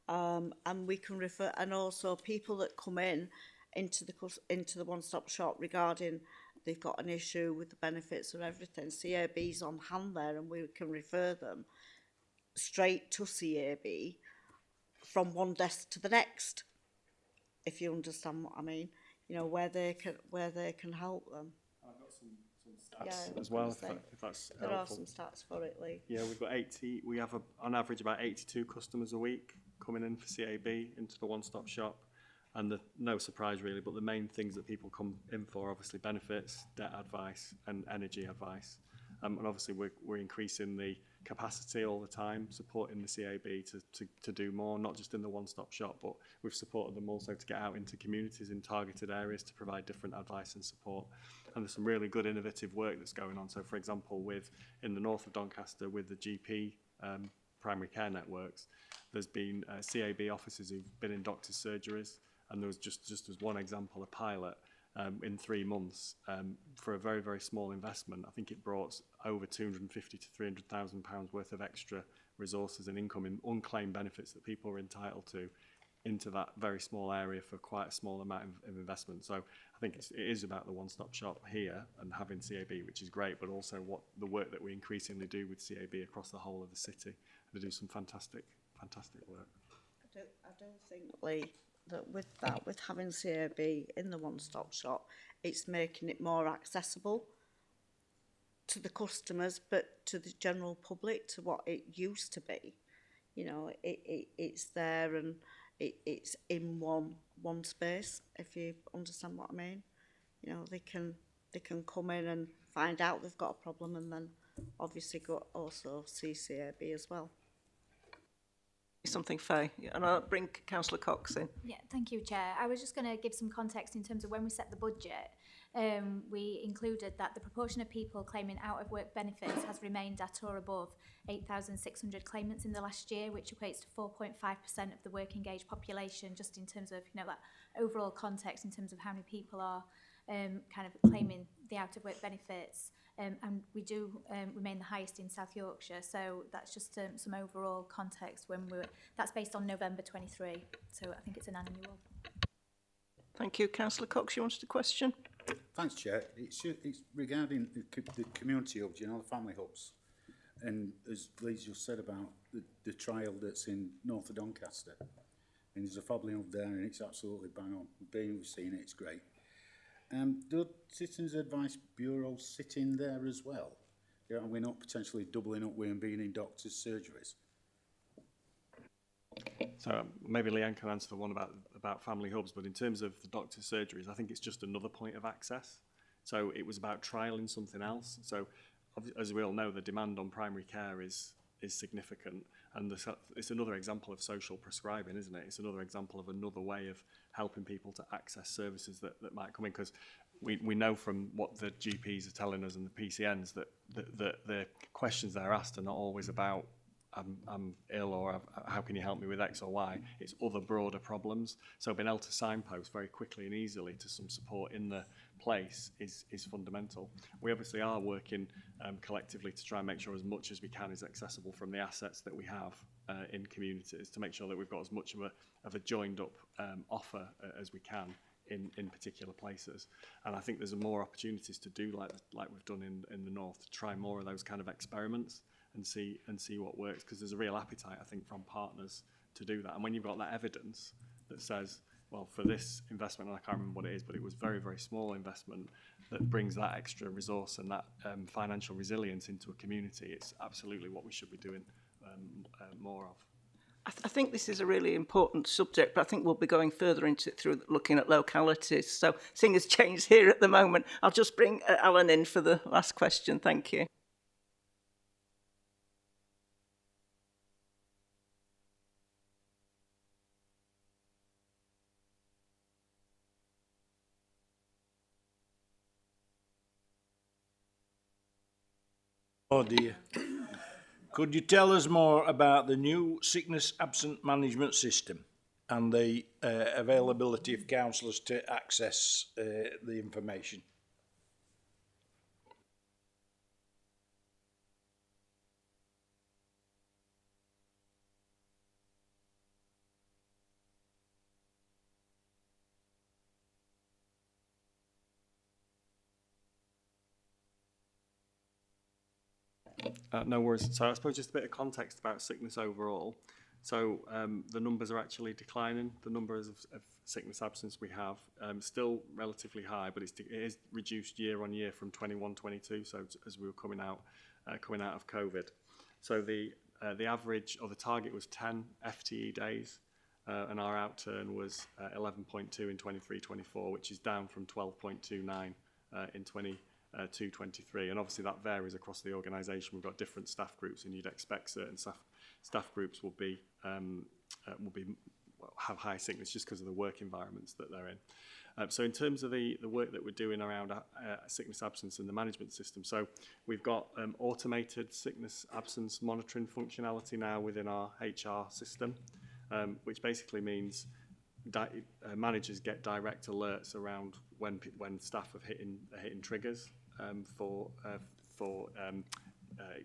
and we can refer, and also people that come into the one-stop shop regarding they've got an issue with the benefits and everything. CAB's on hand there, and we can refer them straight to CAB from one desk to the next, if you understand what I mean. You know, where they can help them. I've got some stats as well, if that's there helpful. Are some stats for it, Lee. Yeah, we've got 80. We have on average about 82 customers a week coming in for CAB into the one-stop shop. And no surprise really, but the main things that people come in for, obviously benefits, debt advice and energy advice. And obviously we're increasing the capacity all the time, supporting the CAB to do more, not just in the one-stop shop, but we've supported them also to get out into communities in targeted areas to provide different advice and support. And there's some really good innovative work that's going on. So for example, in the north of Doncaster with the GP primary care networks, there's been CAB officers who've been in doctors' surgeries. And there was just as one example, a pilot in 3 months for a very, very small investment. I think it brought over £250,000 to £300,000 worth of extra resources and income in unclaimed benefits that people are entitled to into that very small area for quite a small amount of investment. So I think it is about the one-stop shop here and having CAB, which is great, but also the work that we increasingly do with CAB across the whole of the city. They do some fantastic work. I don't think, Lee, that with having CAB in the one-stop shop, it's making it more accessible to the customers, but to the general public, to what it used to be. You know, it's there and it's in one space, if you understand what I mean. You know, they can come in and find out they've got a problem, and then obviously go also see CAB as well. Something fair, and I'll bring Councillor Cox in. Yeah, thank you, Chair. I was just going to give some context in terms of when we set the budget. We included that the proportion of people claiming out-of-work benefits has remained at or above 8,600 claimants in the last year, which equates to 4.5% of the working age population, just in terms of, you know, that overall context in terms of how many people are kind of claiming the out-of-work benefits. And we do remain the highest in South Yorkshire, so that's just some overall context that's based on November 23, so I think it's an annual. Thank you. Councillor Cox, you wanted a question? Thanks, Chair. It's regarding the community hubs, you know, the family hubs. And as Lee just said about the trial that's in north of Doncaster, and there's a family hub there and it's absolutely bang on. We've seen it, it's great. Do Citizens Advice Bureaus sit in there as well? Are we not potentially doubling up with being in doctors' surgeries? So maybe Leanne can answer the one about family hubs, but in terms of the doctor's surgeries, I think it's just another point of access. So it was about trialling something else. So as we all know, the demand on primary care is significant, and it's another example of social prescribing, isn't it? It's another example of another way of helping people to access services that might come in, because we know from what the GPs are telling us and the PCNs that the questions they're asked are not always about I'm ill or how can you help me with X or Y. It's other broader problems. So being able to signpost very quickly and easily to some support in the place is fundamental. We obviously are working collectively to try and make sure as much as we can is accessible from the assets that we have in communities, to make sure that we've got as much of a joined up offer as we can in particular places. And I think there's more opportunities to do like we've done in the north, to try more of those kind of experiments and see what works, because there's a real appetite, I think, from partners to do that. And when you've got that evidence, that says, well, for this investment, and I can't remember what it is, but it was very, very small investment that brings that extra resource and that financial resilience into a community. It's absolutely what we should be doing more of. I think this is a really important subject, but I think we'll be going further into it through looking at localities. So seeing as Jane's here at the moment, I'll just bring Alan in for the last question. Thank you. Oh dear. Could you tell us more about the new sickness absent management system and the availability of councillors to access the information? No worries. So I suppose just a bit of context about sickness overall. So the numbers are actually declining. The numbers of sickness absence we have still relatively high, but it is reduced year on year from 21-22. So as we were coming out of COVID, so the average or the target was 10 FTE days, and our outturn was 11.2 in 23-24, which is down from 12.29 in 22-23, and obviously that varies across the organisation. We've got different staff groups, and you'd expect certain staff groups will have high sickness just because of the work environments that they're in. So in terms of the work that we're doing around sickness absence and the management system, so we've got automated sickness absence monitoring functionality now within our HR system, which basically means managers get direct alerts around when staff are hitting triggers for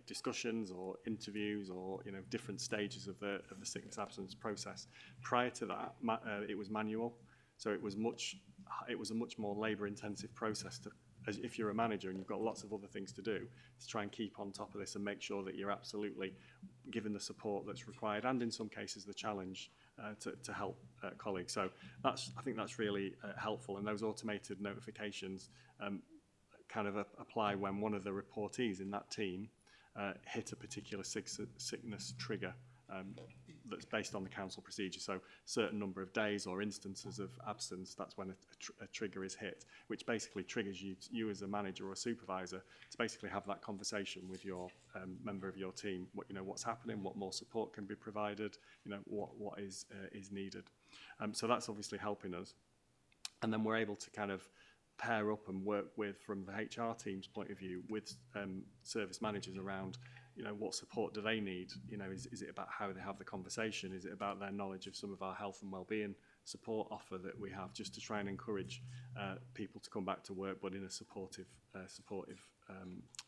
discussions or interviews or different stages of the sickness absence process. Prior to that, it was manual, so it was a much more labour intensive process as if you're a manager and you've got lots of other things to do, to try and keep on top of this and make sure that you're absolutely given the support that's required, and in some cases the challenge to help colleagues. So I think that's really helpful, and those automated notifications kind of apply when one of the reportees in that team hit a particular sickness trigger that's based on the council procedure. So certain number of days or instances of absence, that's when a trigger is hit, which basically triggers you as a manager or a supervisor to basically have that conversation with your member of your team. What's happening, what more support can be provided, what is needed. So that's obviously helping us, and then we're able to kind of pair up and work with, from the HR team's point of view, with service managers around, what support do they need? Is it about how they have the conversation? Is it about their knowledge of some of our health and wellbeing support offer that we have, just to try and encourage people to come back to work, but in a supportive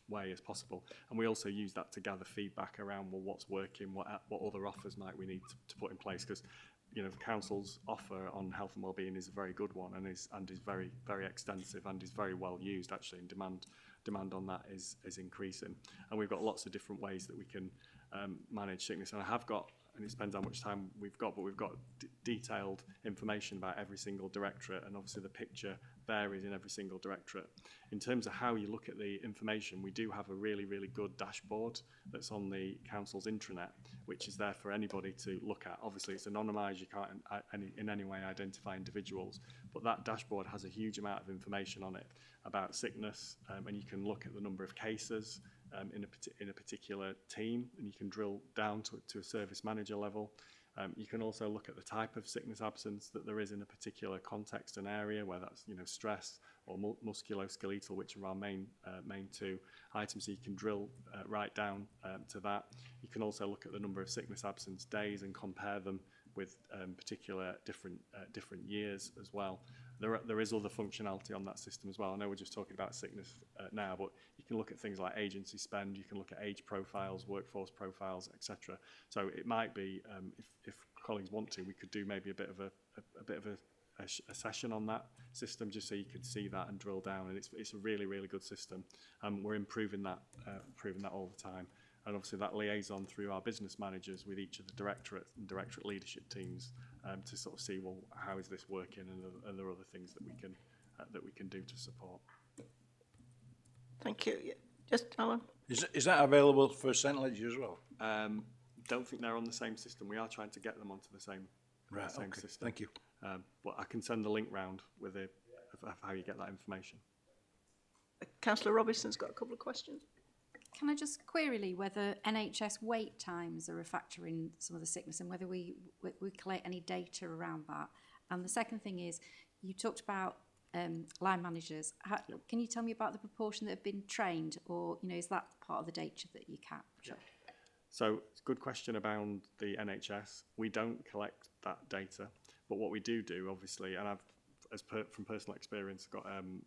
way as possible. And we also use that to gather feedback around, well, what's working, what other offers might we need to put in place, because the council's offer on health and wellbeing is a very good one, and is very, very extensive, and is very well used actually, and demand on that is increasing. And we've got lots of different ways that we can manage sickness, and it depends how much time we've got, but we've got detailed information about every single directorate, and obviously the picture varies in every single directorate. In terms of how you look at the information, we do have a really, really good dashboard that's on the council's intranet, which is there for anybody to look at. Obviously it's anonymised, you can't in any way identify individuals, but that dashboard has a huge amount of information on it about sickness, and you can look at the number of cases in a particular team, and you can drill down to a service manager level. You can also look at the type of sickness absence that there is in a particular context and area, where that's stress or musculoskeletal, which are our main two items. So you can drill right down to that. You can also look at the number of sickness absence days and compare them with particular different years as well. There is other functionality on that system as well. I know we're just talking about sickness now, but you can look at things like agency spend, you can look at age profiles, workforce profiles, etc. So it might be, if colleagues want to, we could do maybe a bit of a session on that system, just so you could see that and drill down. And it's a really, really good system. We're improving that all the time. and obviously that liaison through our business managers with each of the directorate and directorate leadership teams to sort of see, well, how is this working, and are there other things that we can do to support. Thank you. Yeah. Just Alan. Is that available for St Leger as well? Don't think they're on the same system. We are trying to get them onto the same system. Thank you. But I can send the link round with of how you get that information. Councillor Robinson's got a couple of questions. Can I just query, Lee, whether NHS wait times are a factor in some of the sickness, and whether we collect any data around that? And the second thing is, you talked about line managers. Can you tell me about the proportion that have been trained, or is that part of the data that you capture? Yeah. So it's a good question about the NHS. We don't collect that data, but what we do, obviously, and I've, from personal experience, got an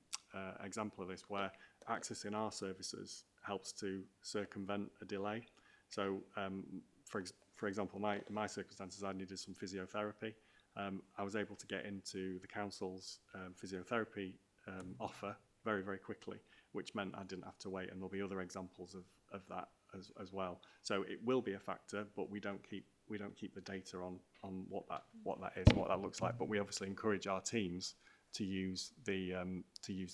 example of this where accessing our services helps to circumvent a delay. So, for example, in my circumstances, I needed some physiotherapy. I was able to get into the council's physiotherapy offer very, very quickly, which meant I didn't have to wait, and there'll be other examples of that as well. So it will be a factor, but we don't keep the data on what that is and what that looks like. But we obviously encourage our teams to use the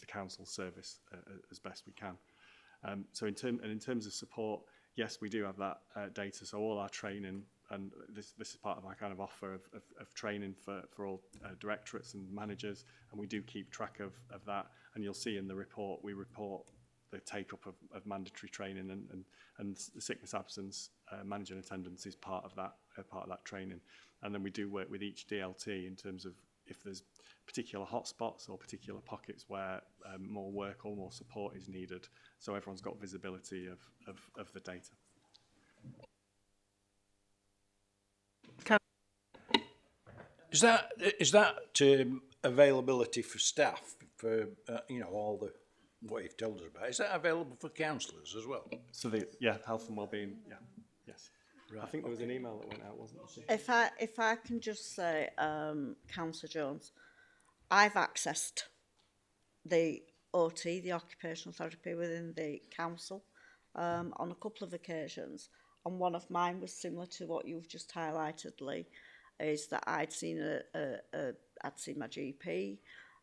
council service as best we can. So in terms of support, yes, we do have that data. So all our training, and this is part of our kind of offer of training for all directorates and managers, and we do keep track of that. And you'll see in the report, we report the take-up of mandatory training, and the sickness absence managing attendance is part of that training. And then we do work with each DLT in terms of if there's particular hotspots or particular pockets where more work or more support is needed, so everyone's got visibility of the data. Is that availability for staff for all the what you've told us about? Is that available for councillors as well? So health and wellbeing. Yeah, yes. Right. I think there was an email that went out, wasn't there? If I can just say, Councillor Jones, I've accessed the OT, the occupational therapy within the council, on a couple of occasions, and one of mine was similar to what you've just highlighted, Lee, is that I'd seen I'd seen my GP,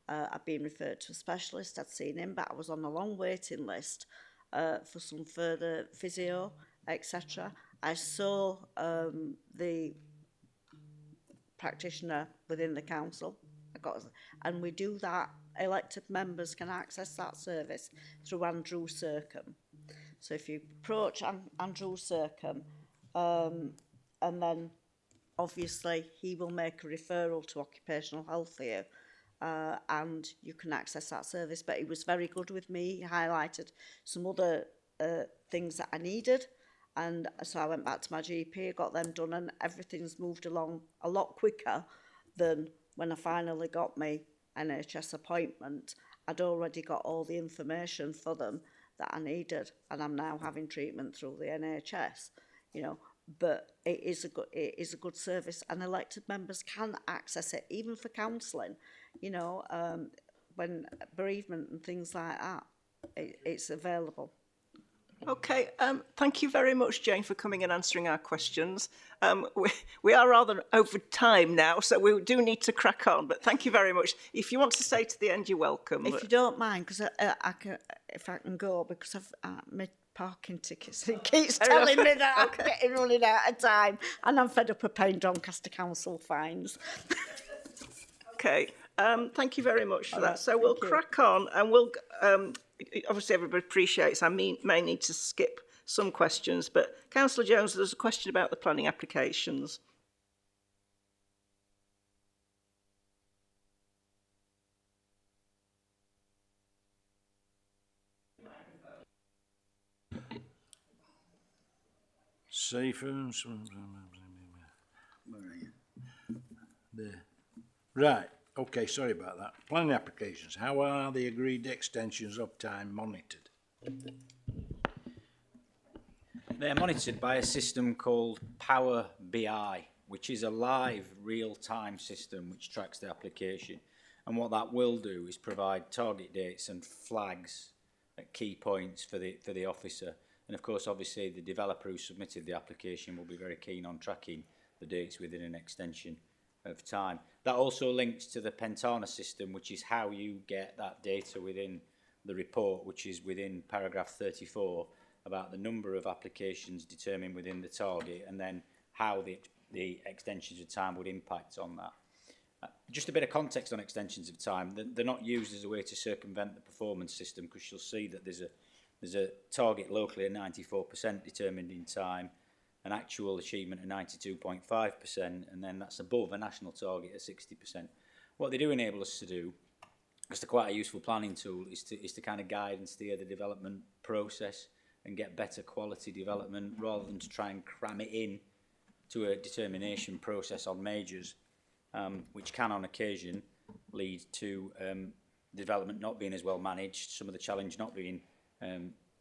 I'd been referred to a specialist, I'd seen him, but I was on a long waiting list for some further physio, etc. I saw the practitioner within the council, and we do that. Elected members can access that service through Andrew Circum. So if you approach Andrew Circum, and then obviously he will make a referral to occupational health for you, and you can access that service. But he was very good with me. He highlighted some other things that I needed, and so I went back to my GP, got them done, and everything's moved along a lot quicker than when I finally got my NHS appointment. I'd already got all the information for them that I needed, and I'm now having treatment through the NHS, but it is a good service, and elected members can access it, even for counselling, when bereavement and things like that, it's available. Okay, thank you very much, Jane, for coming and answering our questions. We are rather over time now, so we do need to crack on, but thank you very much. If you want to stay to the end, you're welcome. If you don't mind, because if I can go, because I've my parking tickets, it keeps telling me that I'm getting running out of time, and I'm fed up of paying Doncaster Council fines. Okay, thank you very much for that. So we'll crack on, and we'll... obviously everybody appreciates I may need to skip some questions, but Councillor Jones, there's a question about the planning applications. There. Right. Okay, sorry about that. Planning applications, how are the agreed extensions of time monitored? They're monitored by a system called Power BI, which is a live real-time system which tracks the application. And what that will do is provide target dates and flags at key points for the officer And of course, obviously, the developer who submitted the application will be very keen on tracking the dates within an extension of time. That also links to the Pentana system, which is how you get that data within the report, which is within paragraph 34, about the number of applications determined within the target, and then how the extensions of time would impact on that. Just a bit of context on extensions of time. They're not used as a way to circumvent the performance system, because you'll see that there's a target locally of 94% determined in time, an actual achievement of 92.5%, and then that's above a national target of 60%. What they do enable us to do, because they're quite a useful planning tool, is to kind of guide and steer the development process and get better quality development, rather than to try and cram it in to a determination process on majors, which can on occasion lead to development not being as well managed, some of the challenge not being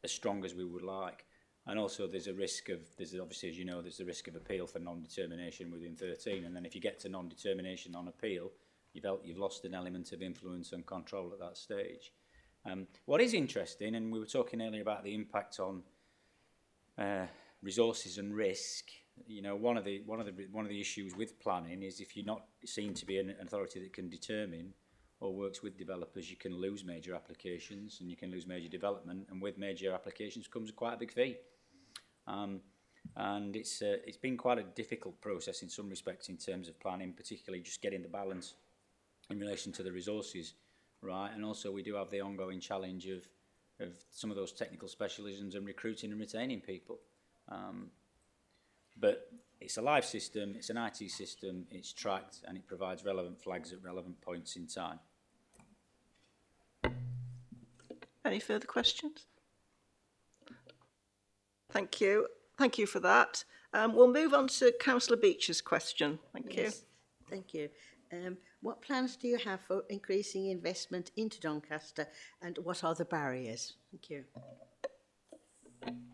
as strong as we would like. And also there's obviously, as you know, there's the risk of appeal for non-determination within 13, and then if you get to non-determination on appeal, you've lost an element of influence and control at that stage. What is interesting, and we were talking earlier about the impact on resources and risk. You know, one of the issues with planning is if you're not seen to be an authority that can determine or works with developers, you can lose major applications and you can lose major development. And with major applications comes quite a big fee. And it's been quite a difficult process in some respects in terms of planning, particularly just getting the balance in relation to the resources, right? And also we do have the ongoing challenge of some of those technical specialisms and recruiting and retaining people. But it's a live system, it's an IT system, it's tracked, and it provides relevant flags at relevant points in time. Any further questions? Thank you. Thank you for that. We'll move on to Councillor Beech's question. Thank you. Thank you. What plans do you have for increasing investment into Doncaster, and what are the barriers? Thank you.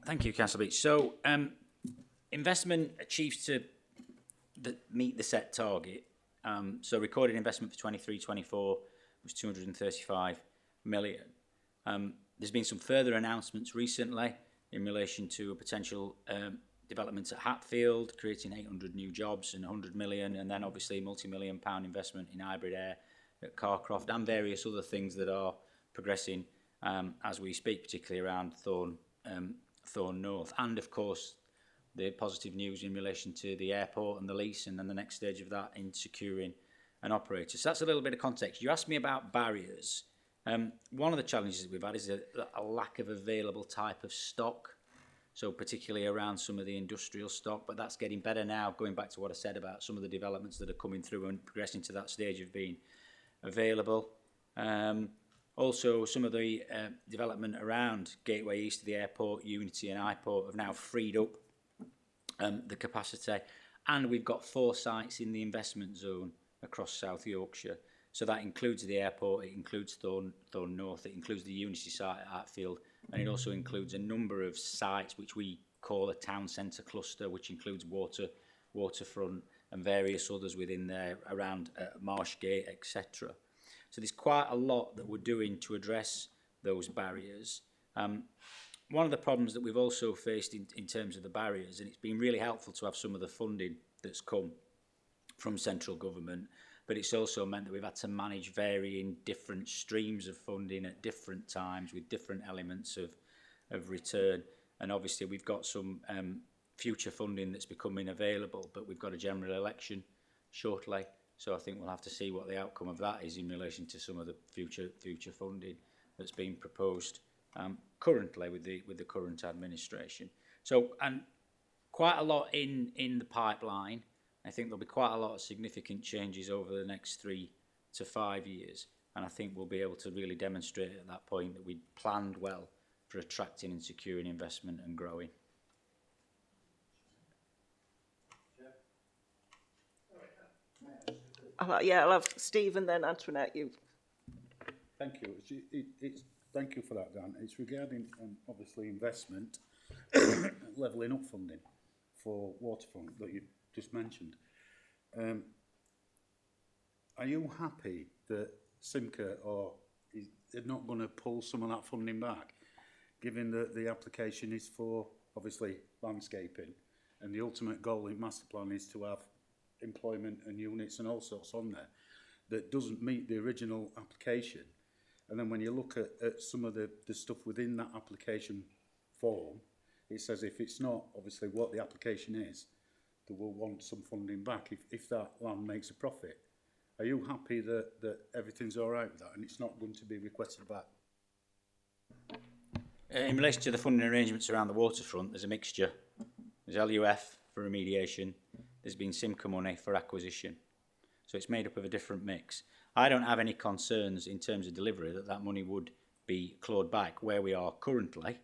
Thank you, Councillor Beech. So, investment achieves to meet the set target. So recorded investment for 23-24 was 235 million. There's been some further announcements recently in relation to a potential development at Hatfield, creating 800 new jobs and 100 million, and then obviously multi-million pound investment in hybrid air at Carcroft, and various other things that are progressing as we speak, particularly around Thorn North, and of course the positive news in relation to the airport and the lease, and then the next stage of that in securing an operator. So that's a little bit of context. You asked me about barriers. One of the challenges that we've had is a lack of available type of stock, so particularly around some of the industrial stock, but that's getting better now, going back to what I said about some of the developments that are coming through and progressing to that stage of being available. Also, some of the development around Gateway East of the airport, Unity and iPort have now freed up the capacity, and we've got 4 sites in the investment zone across South Yorkshire. So that includes the airport, it includes Thorn North, it includes the Unity site at Hatfield, and it also includes a number of sites which we call a town centre cluster, which includes waterfront and various others within there around Marshgate, etc. So there's quite a lot that we're doing to address those barriers. One of the problems that we've also faced in terms of the barriers, and it's been really helpful to have some of the funding that's come from central government, but it's also meant that we've had to manage varying different streams of funding at different times with different elements of return. And obviously we've got some future funding that's becoming available, but we've got a general election shortly. So I think we'll have to see what the outcome of that is in relation to some of the future funding that's being proposed currently with the current administration. So, and quite a lot in the pipeline. I think there'll be quite a lot of significant changes over the next 3 to 5 years, and I think we'll be able to really demonstrate at that point that we planned well for attracting and securing investment and growing. I'll have Steve and then Antoinette. You. Thank you. Thank you for that, Dan. It's regarding obviously investment, levelling up funding for waterfront that you just mentioned. Are you happy that Simca is not going to pull some of that funding back? given that the application is for, obviously, landscaping, and the ultimate goal in master plan is to have employment and units and all sorts on there, that doesn't meet the original application. And then when you look at some of the stuff within that application form, it says if it's not obviously what the application is, they will want some funding back if that land makes a profit. Are you happy that everything's all right with that and it's not going to be requested back? In relation to the funding arrangements around the waterfront, there's a mixture. There's LUF for remediation, there's been Simca money for acquisition. So it's made up of a different mix. I don't have any concerns in terms of delivery that money would be clawed back where we are currently,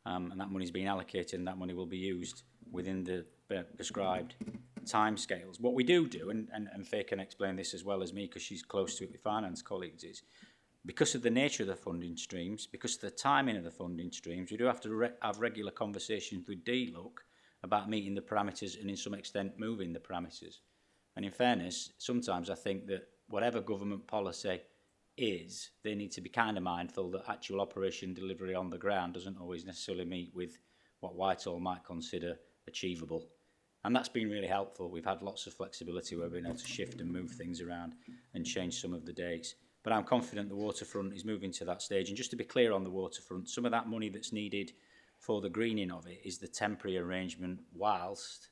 and that money's been allocated and that money will be used within the prescribed timescales. What we do, and Faye can explain this as well as me because she's close to it with finance colleagues, is because of the nature of the funding streams, because of the timing of the funding streams, we do have to have regular conversations with DLUC about meeting the parameters and in some extent moving the parameters. And in fairness, sometimes I think that whatever government policy is, they need to be kind of mindful that actual operation delivery on the ground doesn't always necessarily meet with what Whitehall might consider achievable. And that's been really helpful. We've had lots of flexibility where we've been able to shift and move things around and change some of the dates. But I'm confident the waterfront is moving to that stage. And just to be clear on the waterfront, some of that money that's needed for the greening of it is the temporary arrangement whilst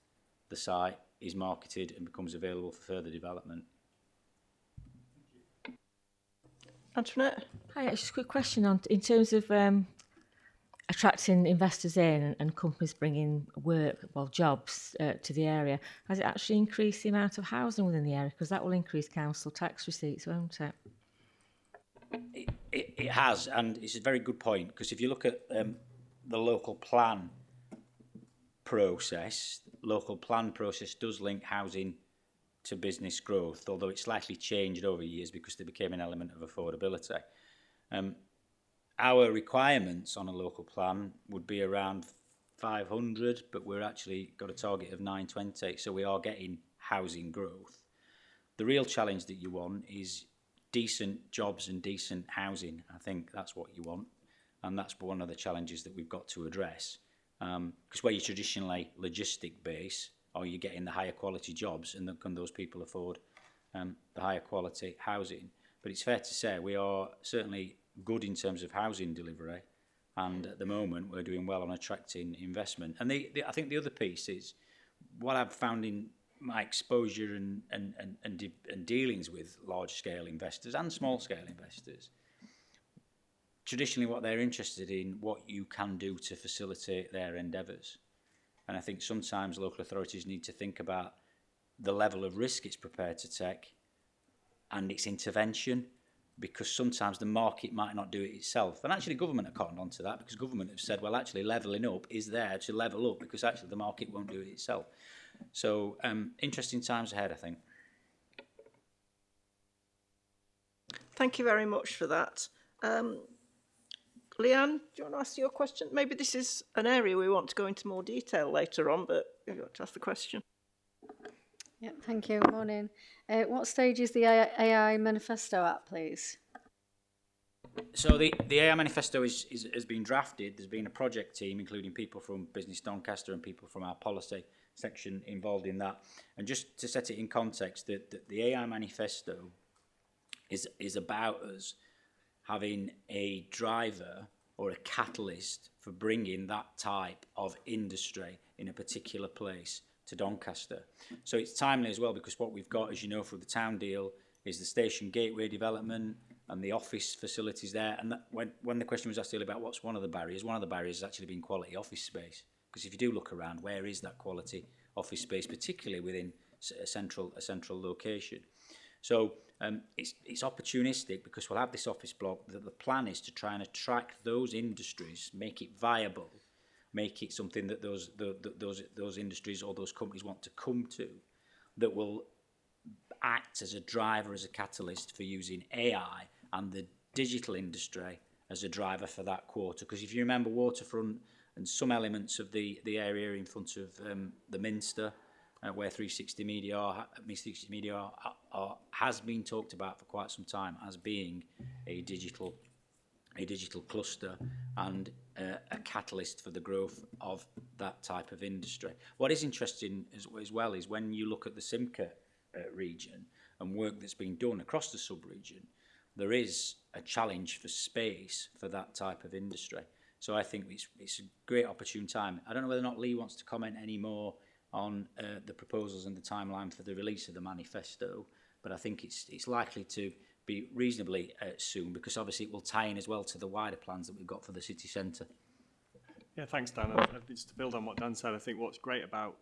the site is marketed and becomes available for further development. Antoinette? Hi, just a quick question on in terms of attracting investors in and companies bringing work, well, jobs to the area. Has it actually increased the amount of housing within the area? Because that will increase council tax receipts, won't it? It has, and it's a very good point, because if you look at the local plan process does link housing to business growth, although it's slightly changed over years because there became an element of affordability. Our requirements on a local plan would be around 500, but we're actually got a target of 920, so we are getting housing growth. The real challenge that you want is decent jobs and decent housing. I think that's what you want, and that's one of the challenges that we've got to address. Because where you're traditionally logistic based, are you getting the higher quality jobs, and can those people afford the higher quality housing? But it's fair to say we are certainly good in terms of housing delivery, and at the moment we're doing well on attracting investment. And I think the other piece is what I've found in my exposure and dealings with large scale investors and small scale investors. Traditionally, what they're interested in, what you can do to facilitate their endeavours. And I think sometimes local authorities need to think about the level of risk it's prepared to take and its intervention, because sometimes the market might not do it itself. And actually government have cottoned onto that, because government have said, well, actually levelling up is there to level up because actually the market won't do it itself. So interesting times ahead, I think. Thank you very much for that. Leanne, do you want to ask your question? Maybe this is an area we want to go into more detail later on, but you've got to ask the question. Yeah, thank you. Morning. What stage is the AI manifesto at, please? So the AI manifesto has been drafted. There's been a project team, including people from Business Doncaster and people from our policy section involved in that. And just to set it in context, the AI manifesto is about us having a driver or a catalyst for bringing that type of industry in a particular place to Doncaster. So it's timely as well, because what we've got, as you know, through the town deal is the station gateway development and the office facilities there. And that, when the question was asked earlier about what's one of the barriers has actually been quality office space. Because if you do look around, where is that quality office space, particularly within a central location? So it's opportunistic, because we'll have this office block. The plan is to try and attract those industries, make it viable, make it something that those industries or those companies want to come to, that will act as a driver, as a catalyst for using AI and the digital industry as a driver for that quarter. Because if you remember, waterfront and some elements of the area in front of the Minster, where 360 Media has been talked about for quite some time as being a digital a digital cluster and a catalyst for the growth of that type of industry. What is interesting as well is when you look at the Simca region and work that's being done across the sub-region, there is a challenge for space for that type of industry. So I think it's a great opportune time. I don't know whether or not Lee wants to comment any more on the proposals and the timeline for the release of the manifesto, but I think it's likely to be reasonably soon, because obviously it will tie in as well to the wider plans that we've got for the city centre. Yeah, thanks, Dan. And just to build on what Dan said, I think what's great about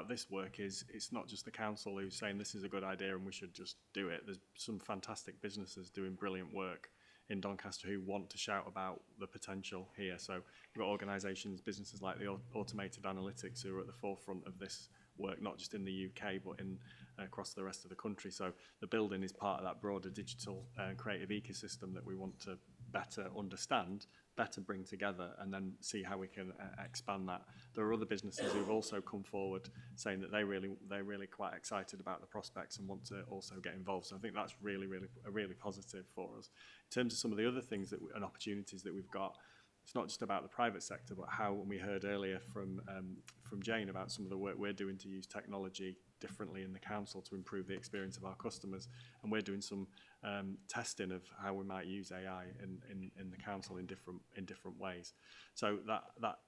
this work is it's not just the council who's saying this is a good idea and we should just do it. There's some fantastic businesses doing brilliant work in Doncaster who want to shout about the potential here. So we've got organisations, businesses like the Automated Analytics who are at the forefront of this work, not just in the UK, but in across the rest of the country. So the building is part of that broader digital creative ecosystem that we want to better understand, better bring together, and then see how we can expand that. There are other businesses who've also come forward saying that they're really quite excited about the prospects and want to also get involved. So I think that's really positive for us. In terms of some of the other things and opportunities that we've got, it's not just about the private sector, but how, and we heard earlier from Jane about some of the work we're doing to use technology differently in the council to improve the experience of our customers, and we're doing some testing of how we might use AI in the council in different ways. So that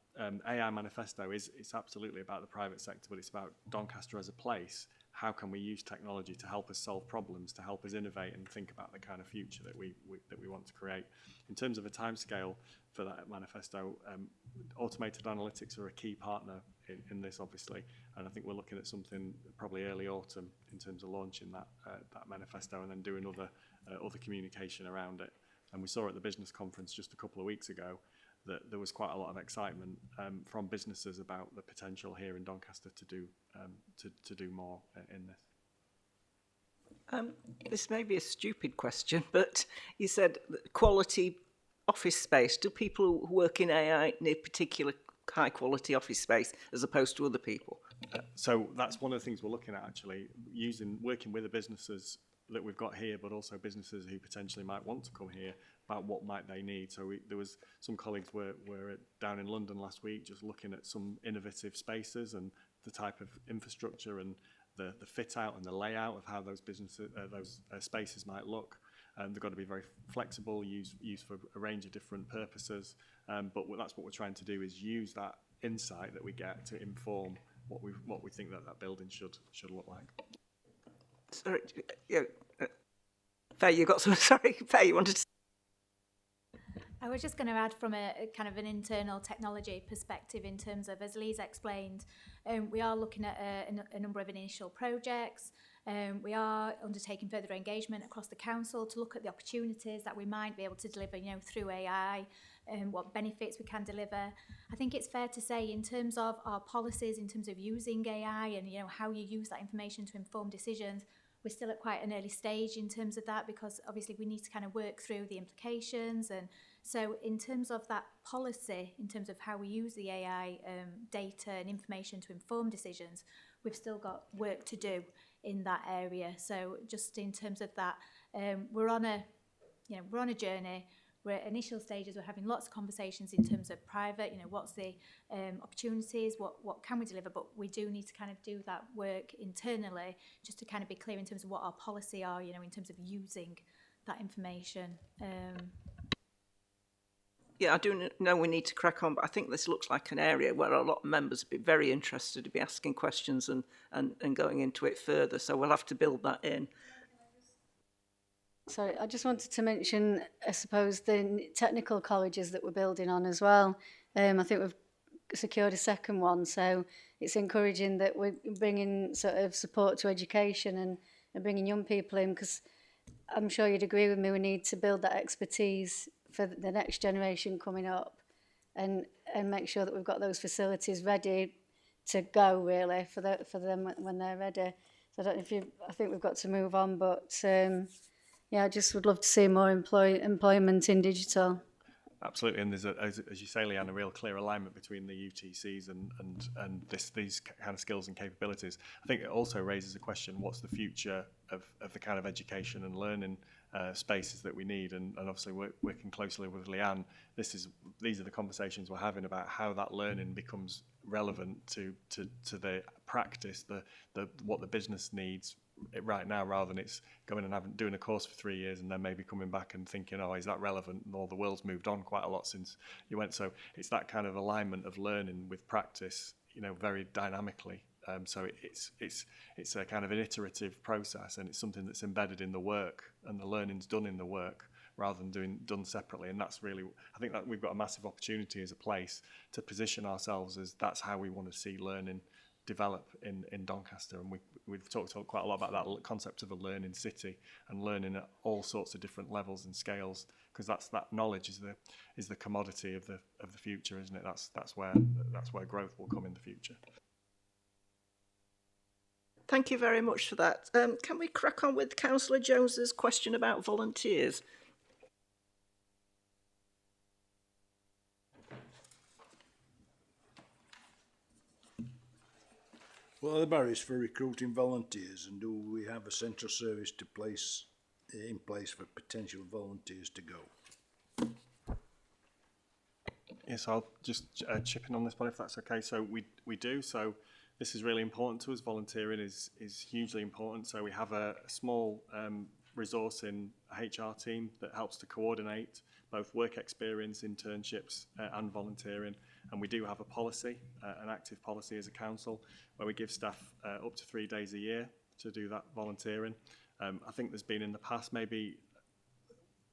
AI manifesto it's absolutely about the private sector, but it's about Doncaster as a place. How can we use technology to help us solve problems, to help us innovate and think about the kind of future that we want to create? In terms of a timescale for that manifesto, automated analytics are a key partner in this, obviously, and I think we're looking at something probably early autumn in terms of launching that manifesto and then doing other communication around it. And we saw at the business conference just a couple of weeks ago that there was quite a lot of excitement from businesses about the potential here in Doncaster to do more in this. This may be a stupid question, but you said quality office space. Do people who work in AI need particular high quality office space as opposed to other people? So that's one of the things we're looking at, actually, working with the businesses that we've got here, but also businesses who potentially might want to come here about what might they need. So there was some colleagues were down in London last week just looking at some innovative spaces and the type of infrastructure and the fit out and the layout of how those spaces might look. They've got to be very flexible, used for a range of different purposes. But that's what we're trying to do, is use that insight that we get to inform what we think that building should look like. Sorry, Faye, you got some. Sorry, Faye, you wanted to. I was just going to add from a kind of an internal technology perspective in terms of, as Lee's explained, we are looking at a number of initial projects. We are undertaking further engagement across the council to look at the opportunities that we might be able to deliver, through AI, and what benefits we can deliver. I think it's fair to say, in terms of our policies, in terms of using AI and how you use that information to inform decisions, we're still at quite an early stage in terms of that, because obviously we need to kind of work through the implications. And so in terms of that policy, in terms of how we use the AI data and information to inform decisions, we've still got work to do in that area. So just in terms of that, we're on a journey. We're at initial stages. We're having lots of conversations in terms of private, what's the opportunities, what can we deliver, but we do need to kind of do that work internally just to kind of be clear in terms of what our policy are, in terms of using that information. Yeah, I do know we need to crack on, but I think this looks like an area where a lot of members would be very interested to be asking questions and going into it further, so we'll have to build that in. Sorry, I just wanted to mention, I suppose, the technical colleges that we're building on as well. I think we've secured a second one, so it's encouraging that we're bringing sort of support to education and bringing young people in, because I'm sure you'd agree with me, we need to build that expertise for the next generation coming up and make sure that we've got those facilities ready to go, really, for them when they're ready. So I don't know I think we've got to move on, but... yeah, I just would love to see more employment in digital. Absolutely, and there's as you say, Leanne, a real clear alignment between the UTCs and these kind of skills and capabilities. I think it also raises a question: what's the future of the kind of education and learning spaces that we need? And obviously, working closely with Leanne, these are the conversations we're having about how that learning becomes relevant to the practice, what the business needs right now, rather than it's going and doing a course for 3 years and then maybe coming back and thinking, oh, is that relevant? And all the world's moved on quite a lot since you went. So it's that kind of alignment of learning with practice, very dynamically. So it's a kind of an iterative process, and it's something that's embedded in the work, and the learning's done in the work rather than done separately. And that's really, I think that we've got a massive opportunity as a place to position ourselves as that's how we want to see learning develop in Doncaster. And we've talked quite a lot about that concept of a learning city and learning at all sorts of different levels and scales, because that knowledge is the commodity of the future, isn't it? That's where growth will come in the future. Thank you very much for that. Can we crack on with Councillor Jones's question about volunteers? What are the barriers for recruiting volunteers, and do we have a central service in place for potential volunteers to go? Yes, I'll just chip in on this one if that's okay. So we do. So this is really important to us. Volunteering is hugely important. So we have a small resource in a HR team that helps to coordinate both work experience, internships and volunteering. And we do have a policy, an active policy as a council, where we give staff up to 3 days a year to do that volunteering. I think there's been in the past maybe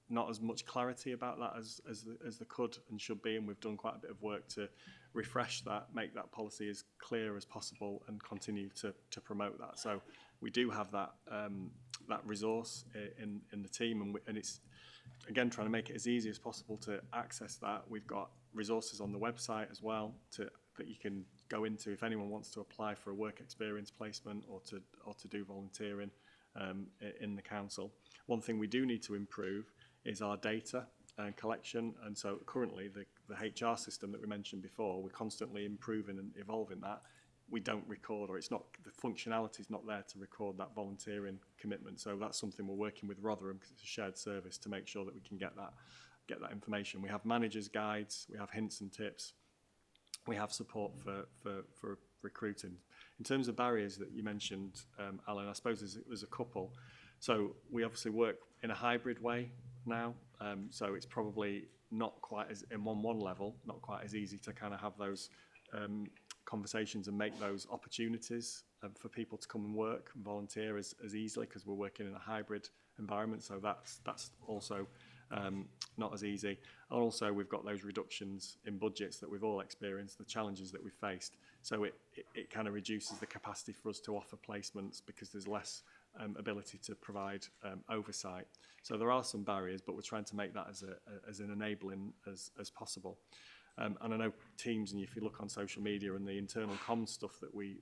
not as much clarity about that as there could and should be, and we've done quite a bit of work to refresh that, make that policy as clear as possible, and continue to promote that. So we do have that resource in the team, and it's again trying to make it as easy as possible to access that. We've got resources on the website as well that you can go into if anyone wants to apply for a work experience placement or to do volunteering in the council. One thing we do need to improve is our data collection, and so currently the HR system that we mentioned before, we're constantly improving and evolving that. We don't record, or it's not, the functionality is not there to record that volunteering commitment. So that's something we're working with Rotherham, because it's a shared service, to make sure that we can get that information. We have managers' guides, we have hints and tips, we have support for recruiting. In terms of barriers that you mentioned, Alan, I suppose there's a couple. So we obviously work in a hybrid way now, so it's probably not quite as, in one level, not quite as easy to kind of have those conversations and make those opportunities for people to come and work and volunteer as easily, because we're working in a hybrid environment. So that's also not as easy. And also we've got those reductions in budgets that we've all experienced, the challenges that we've faced. So it kind of reduces the capacity for us to offer placements, because there's less ability to provide oversight. So there are some barriers, but we're trying to make that as an enabling as possible. And I know teams, and if you look on social media and the internal comms stuff that we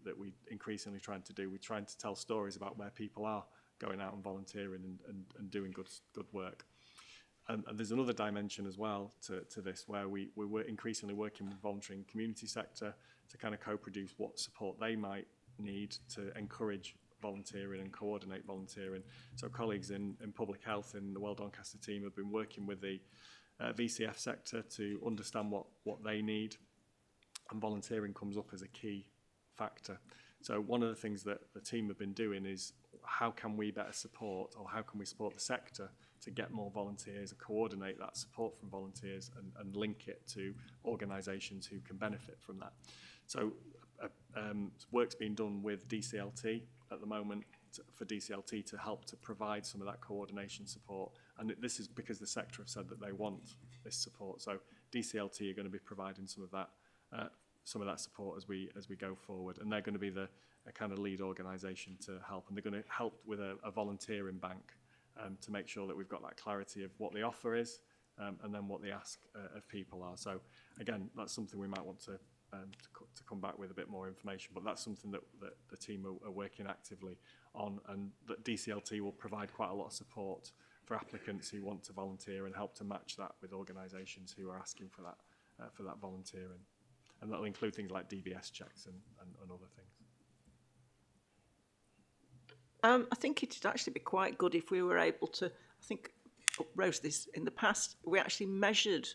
increasingly trying to do, we're trying to tell stories about where people are going out and volunteering and doing good work. And there's another dimension as well to this, where we're increasingly working with the volunteering community sector to kind of co-produce what support they might need to encourage volunteering and coordinate volunteering. So colleagues in public health in the Well Doncaster team have been working with the VCF sector to understand what they need, and volunteering comes up as a key factor. So one of the things that the team have been doing is, how can we better support, or how can we support the sector to get more volunteers and coordinate that support from volunteers and link it to organisations who can benefit from that. So work's being done with DCLT at the moment for DCLT to help to provide some of that coordination support, and this is because the sector have said that they want this support. So DCLT are going to be providing some of that support as we go forward, and they're going to be a kind of lead organisation to help, and they're going to help with a volunteering bank to make sure that we've got that clarity of what the offer is and then what the ask of people are. So again, that's something we might want to come back with a bit more information, but that's something that the team are working actively on, and that DCLT will provide quite a lot of support applicants who want to volunteer and help to match that with organisations who are asking for that volunteering. And that'll include things like DBS checks and other things. I think it'd actually be quite good if we were able to, I think, Rose, this in the past, we actually measured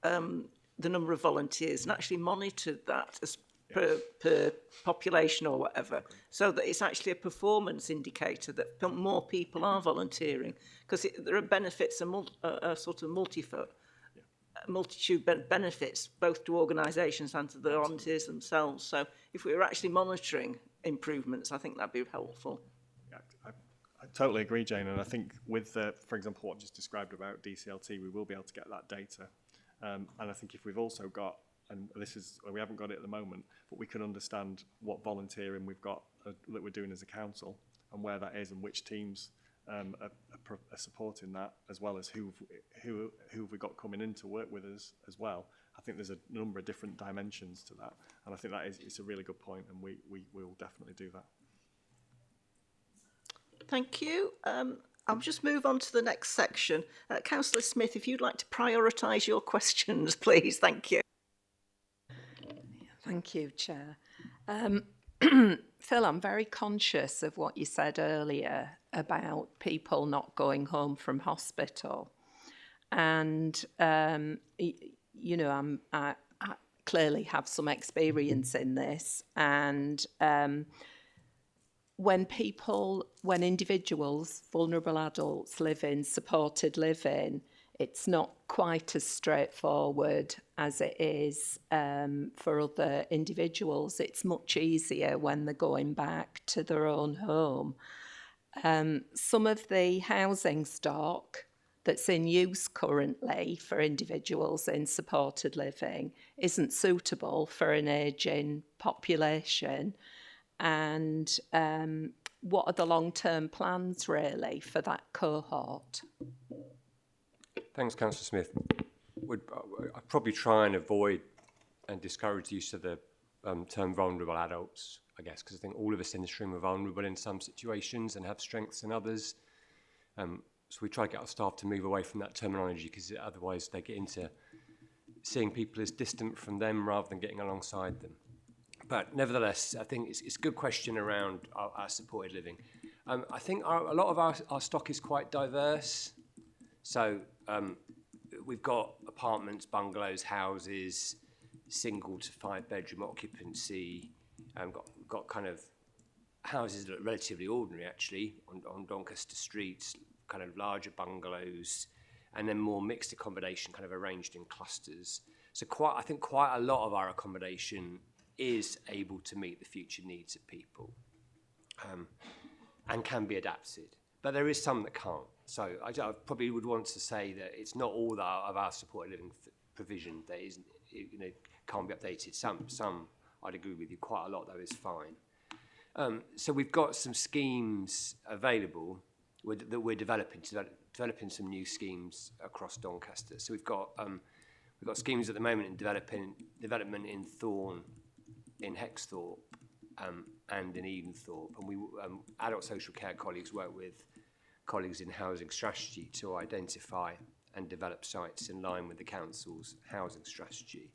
the number of volunteers and actually monitored that as per population or whatever, so that it's actually a performance indicator that more people are volunteering, because there are benefits, a sort of multitude benefits both to organisations and to the volunteers themselves. So if we were actually monitoring improvements, I think that'd be helpful. Yeah, I totally agree, Jane, and I think with, for example, what I just described about DCLT, we will be able to get that data. And I think if we've also got, and we haven't got it at the moment, but we can understand what volunteering we've got that we're doing as a council and where that is and which teams are supporting that, as well as who have we got coming in to work with us as well. I think there's a number of different dimensions to that, and I think it's a really good point, and we will definitely do that. Thank you. I'll just move on to the next section. Councillor Smith, if you'd like to prioritise your questions, please. Thank you. Thank you, Chair. Phil, I'm very conscious of what you said earlier about people not going home from hospital. And, you know, I clearly have some experience in this. And when individuals, vulnerable adults, live in supported living, it's not quite as straightforward as it is for other individuals. It's much easier when they're going back to their own home. Some of the housing stock that's in use currently for individuals in supported living isn't suitable for an ageing population. And what are the long-term plans really for that cohort? Thanks, Councillor Smith. I'd probably try and avoid and discourage the use of the term vulnerable adults, I guess, because I think all of us in this room are vulnerable in some situations and have strengths in others. So we try to get our staff to move away from that terminology, because otherwise they get into seeing people as distant from them rather than getting alongside them. But nevertheless, I think it's a good question around our supported living. I think a lot of our stock is quite diverse. So we've got apartments, bungalows, houses, single to 5-bedroom occupancy. Got kind of houses that are relatively ordinary, actually, on Doncaster streets, kind of larger bungalows, and then more mixed accommodation, kind of arranged in clusters. So I think quite a lot of our accommodation is able to meet the future needs of people and can be adapted. But there is some that can't. So I probably would want to say that it's not all of our supported living provision that isn't, can't be updated. Some, I'd agree with you, quite a lot though is fine. So we've got some schemes available that we're developing some new schemes across Doncaster. So we've got schemes at the moment in development in Thorn, in Hexthorpe, and in Edenthorpe, and we adult social care colleagues work with colleagues in housing strategy to identify and develop sites in line with the council's housing strategy.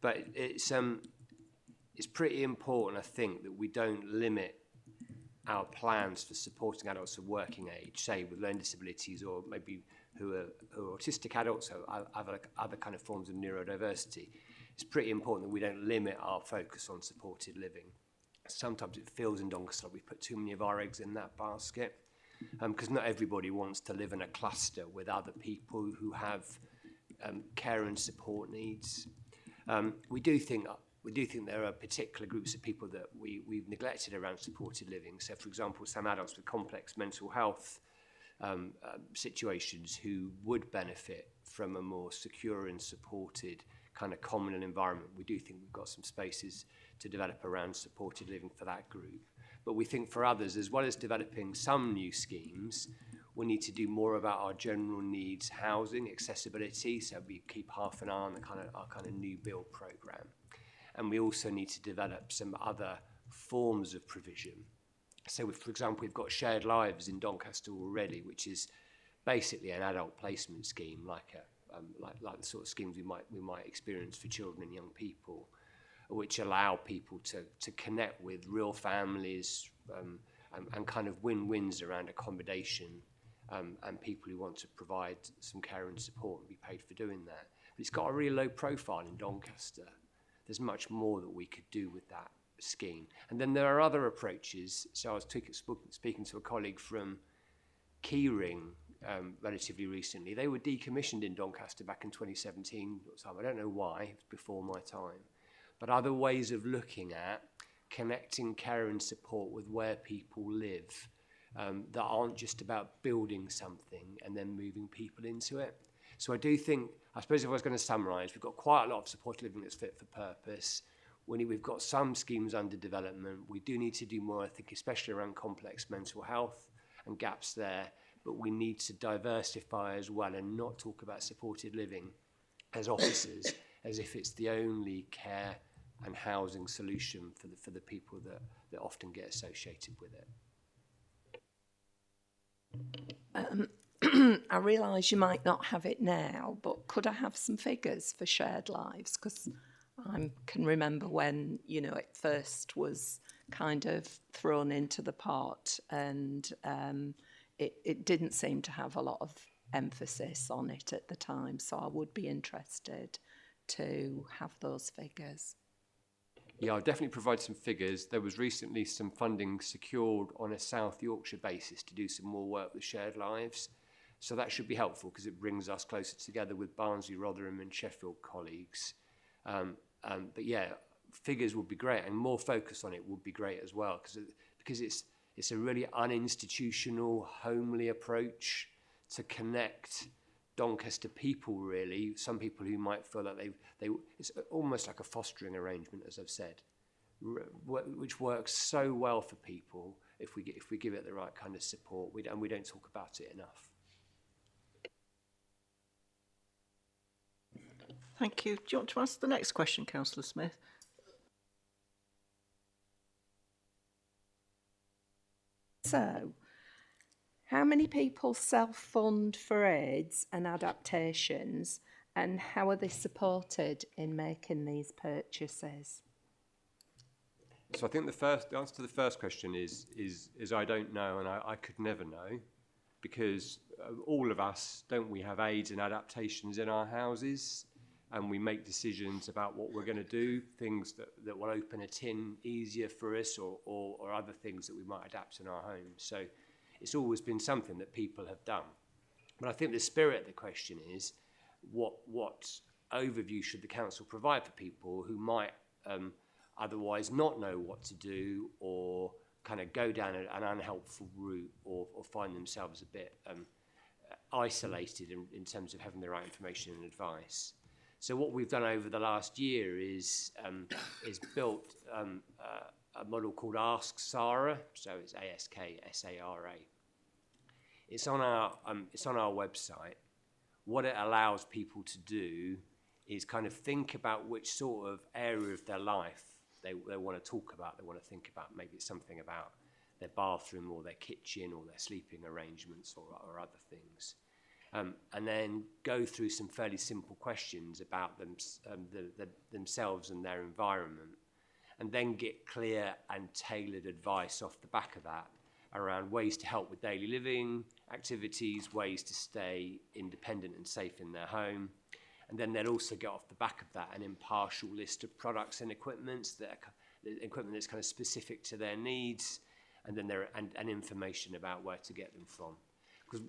But it's pretty important, I think, that we don't limit our plans for supporting adults of working age, say with learning disabilities, or maybe who are autistic adults or other kind of forms of neurodiversity. It's pretty important that we don't limit our focus on supported living. Sometimes it feels in Doncaster like we put too many of our eggs in that basket, because not everybody wants to live in a cluster with other people who have care and support needs. We do think there are particular groups of people that we've neglected around supported living. So, for example, some adults with complex mental health situations who would benefit from a more secure and supported kind of communal environment. We do think we've got some spaces to develop around supported living for that group. But we think for others, as well as developing some new schemes, we need to do more about our general needs housing, accessibility, so we keep half an eye on our kind of new build programme. And we also need to develop some other forms of provision So, for example, we've got Shared Lives in Doncaster already, which is basically an adult placement scheme, like the sort of schemes we might experience for children and young people, which allow people to connect with real families and kind of win-wins around accommodation and people who want to provide some care and support and be paid for doing that. But it's got a really low profile in Doncaster. There's much more that we could do with that scheme. And then there are other approaches. So I was speaking to a colleague from Keyring relatively recently. They were decommissioned in Doncaster back in 2017. I don't know why, it's before my time. But other ways of looking at connecting care and support with where people live that aren't just about building something and then moving people into it. So I do think, I suppose if I was going to summarise, we've got quite a lot of supported living that's fit for purpose. We've got some schemes under development. We do need to do more, I think, especially around complex mental health and gaps there. But we need to diversify as well and not talk about supported living as officers as if it's the only care and housing solution for the people that often get associated with it. I realise you might not have it now, but could I have some figures for Shared Lives? Because I can remember when, it first was kind of thrown into the pot, and it didn't seem to have a lot of emphasis on it at the time. So I would be interested to have those figures. Yeah, I'll definitely provide some figures. There was recently some funding secured on a South Yorkshire basis to do some more work with Shared Lives. So that should be helpful because it brings us closer together with Barnsley, Rotherham and Sheffield colleagues. But yeah, figures would be great, and more focus on it would be great as well, because it's a really uninstitutional, homely approach to connect Doncaster people, really. Some people who might feel that it's almost like a fostering arrangement, as I've said, which works so well for people if we give it the right kind of support, and we don't talk about it enough. Thank you. Do you want to ask the next question, Councillor Smith? So, how many people self-fund for aids and adaptations, and how are they supported in making these purchases? So I think the answer to the first question is I don't know, and I could never know, because all of us, don't we have aids and adaptations in our houses, and we make decisions about what we're going to do, things that will open a tin easier for us, or other things that we might adapt in our homes. So it's always been something that people have done. But I think the spirit of the question is, what overview should the council provide for people who might otherwise not know what to do, or kind of go down an unhelpful route, or find themselves a bit isolated in terms of having the right information and advice. So what we've done over the last year is built a model called Ask Sarah. So it's ASKSARA. It's on our website. What it allows people to do is kind of think about which sort of area of their life they want to talk about, they want to think about. Maybe it's something about their bathroom or their kitchen or their sleeping arrangements or other things. And then go through some fairly simple questions about themselves and their environment, and then get clear and tailored advice off the back of that around ways to help with daily living activities, ways to stay independent and safe in their home. And then they'll also get off the back of that an impartial list of products and equipment that's kind of specific to their needs, and then and information about where to get them from. Because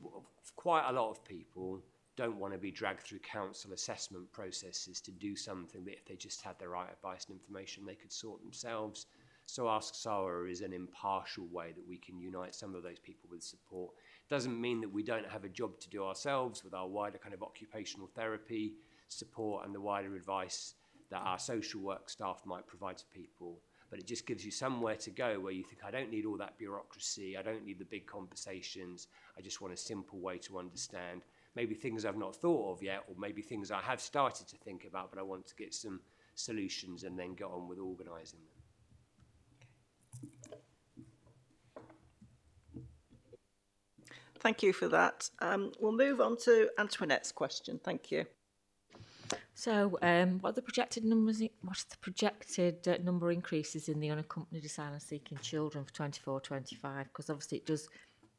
quite a lot of people don't want to be dragged through council assessment processes to do something that if they just had the right advice and information, they could sort themselves. So Ask Sarah is an impartial way that we can unite some of those people with support. Doesn't mean that we don't have a job to do ourselves with our wider kind of occupational therapy support and the wider advice that our social work staff might provide to people. But it just gives you somewhere to go where you think, I don't need all that bureaucracy, I don't need the big conversations, I just want a simple way to understand maybe things I've not thought of yet, or maybe things I have started to think about, but I want to get some solutions and then get on with organising them. Thank you for that. We'll move on to Antoinette's question. Thank you. So, what are the projected numbers? What's the projected number increases in the unaccompanied asylum-seeking children for 24-25? Because obviously it does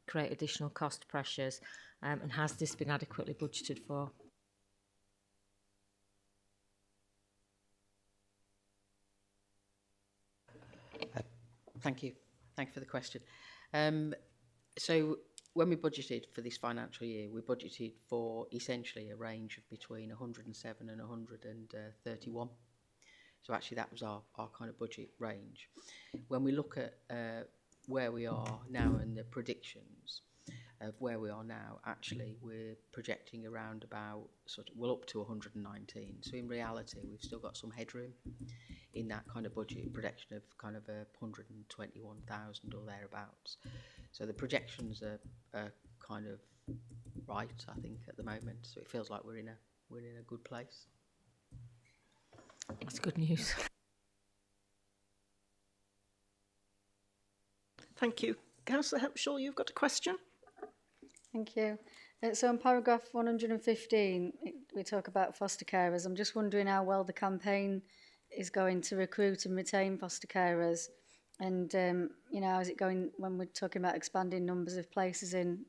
create additional cost pressures, and has this been adequately budgeted for? Thank you. Thank you for the question. So when we budgeted for this financial year, we budgeted for essentially a range of between 107 and 131. So actually that was our kind of budget range. When we look at where we are now and the predictions of where we are now, actually we're projecting around about up to 119. So in reality, we've still got some headroom in that kind of budget projection of kind of 121,000 or thereabouts. So the projections are kind of right, I think, at the moment. So it feels like we're in a good place. That's good news. Thank you. Councillor Hempshaw, you've got a question? Thank you. So in paragraph 115, we talk about foster carers. I'm just wondering how well the campaign is going to recruit and retain foster carers. And, how's it going when we're talking about expanding numbers of places in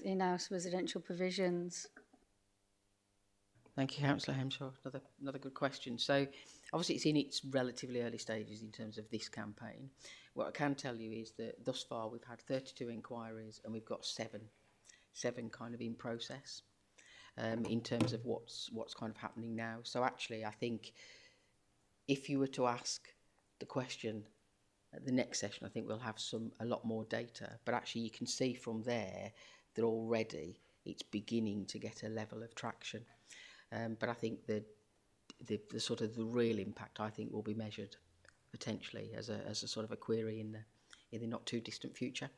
in-house residential provisions? Thank you, Councillor Hemshaw. Another good question. So, obviously, it's in its relatively early stages in terms of this campaign. What I can tell you is that thus far we've had 32 inquiries and we've got seven kind of in process in terms of what's kind of happening now. So, actually, I think if you were to ask the question at the next session, I think we'll have a lot more data. But actually, you can see from there that already it's beginning to get a level of traction. But I think the sort of the real impact, I think, will be measured potentially as a sort of a query in the not too distant future.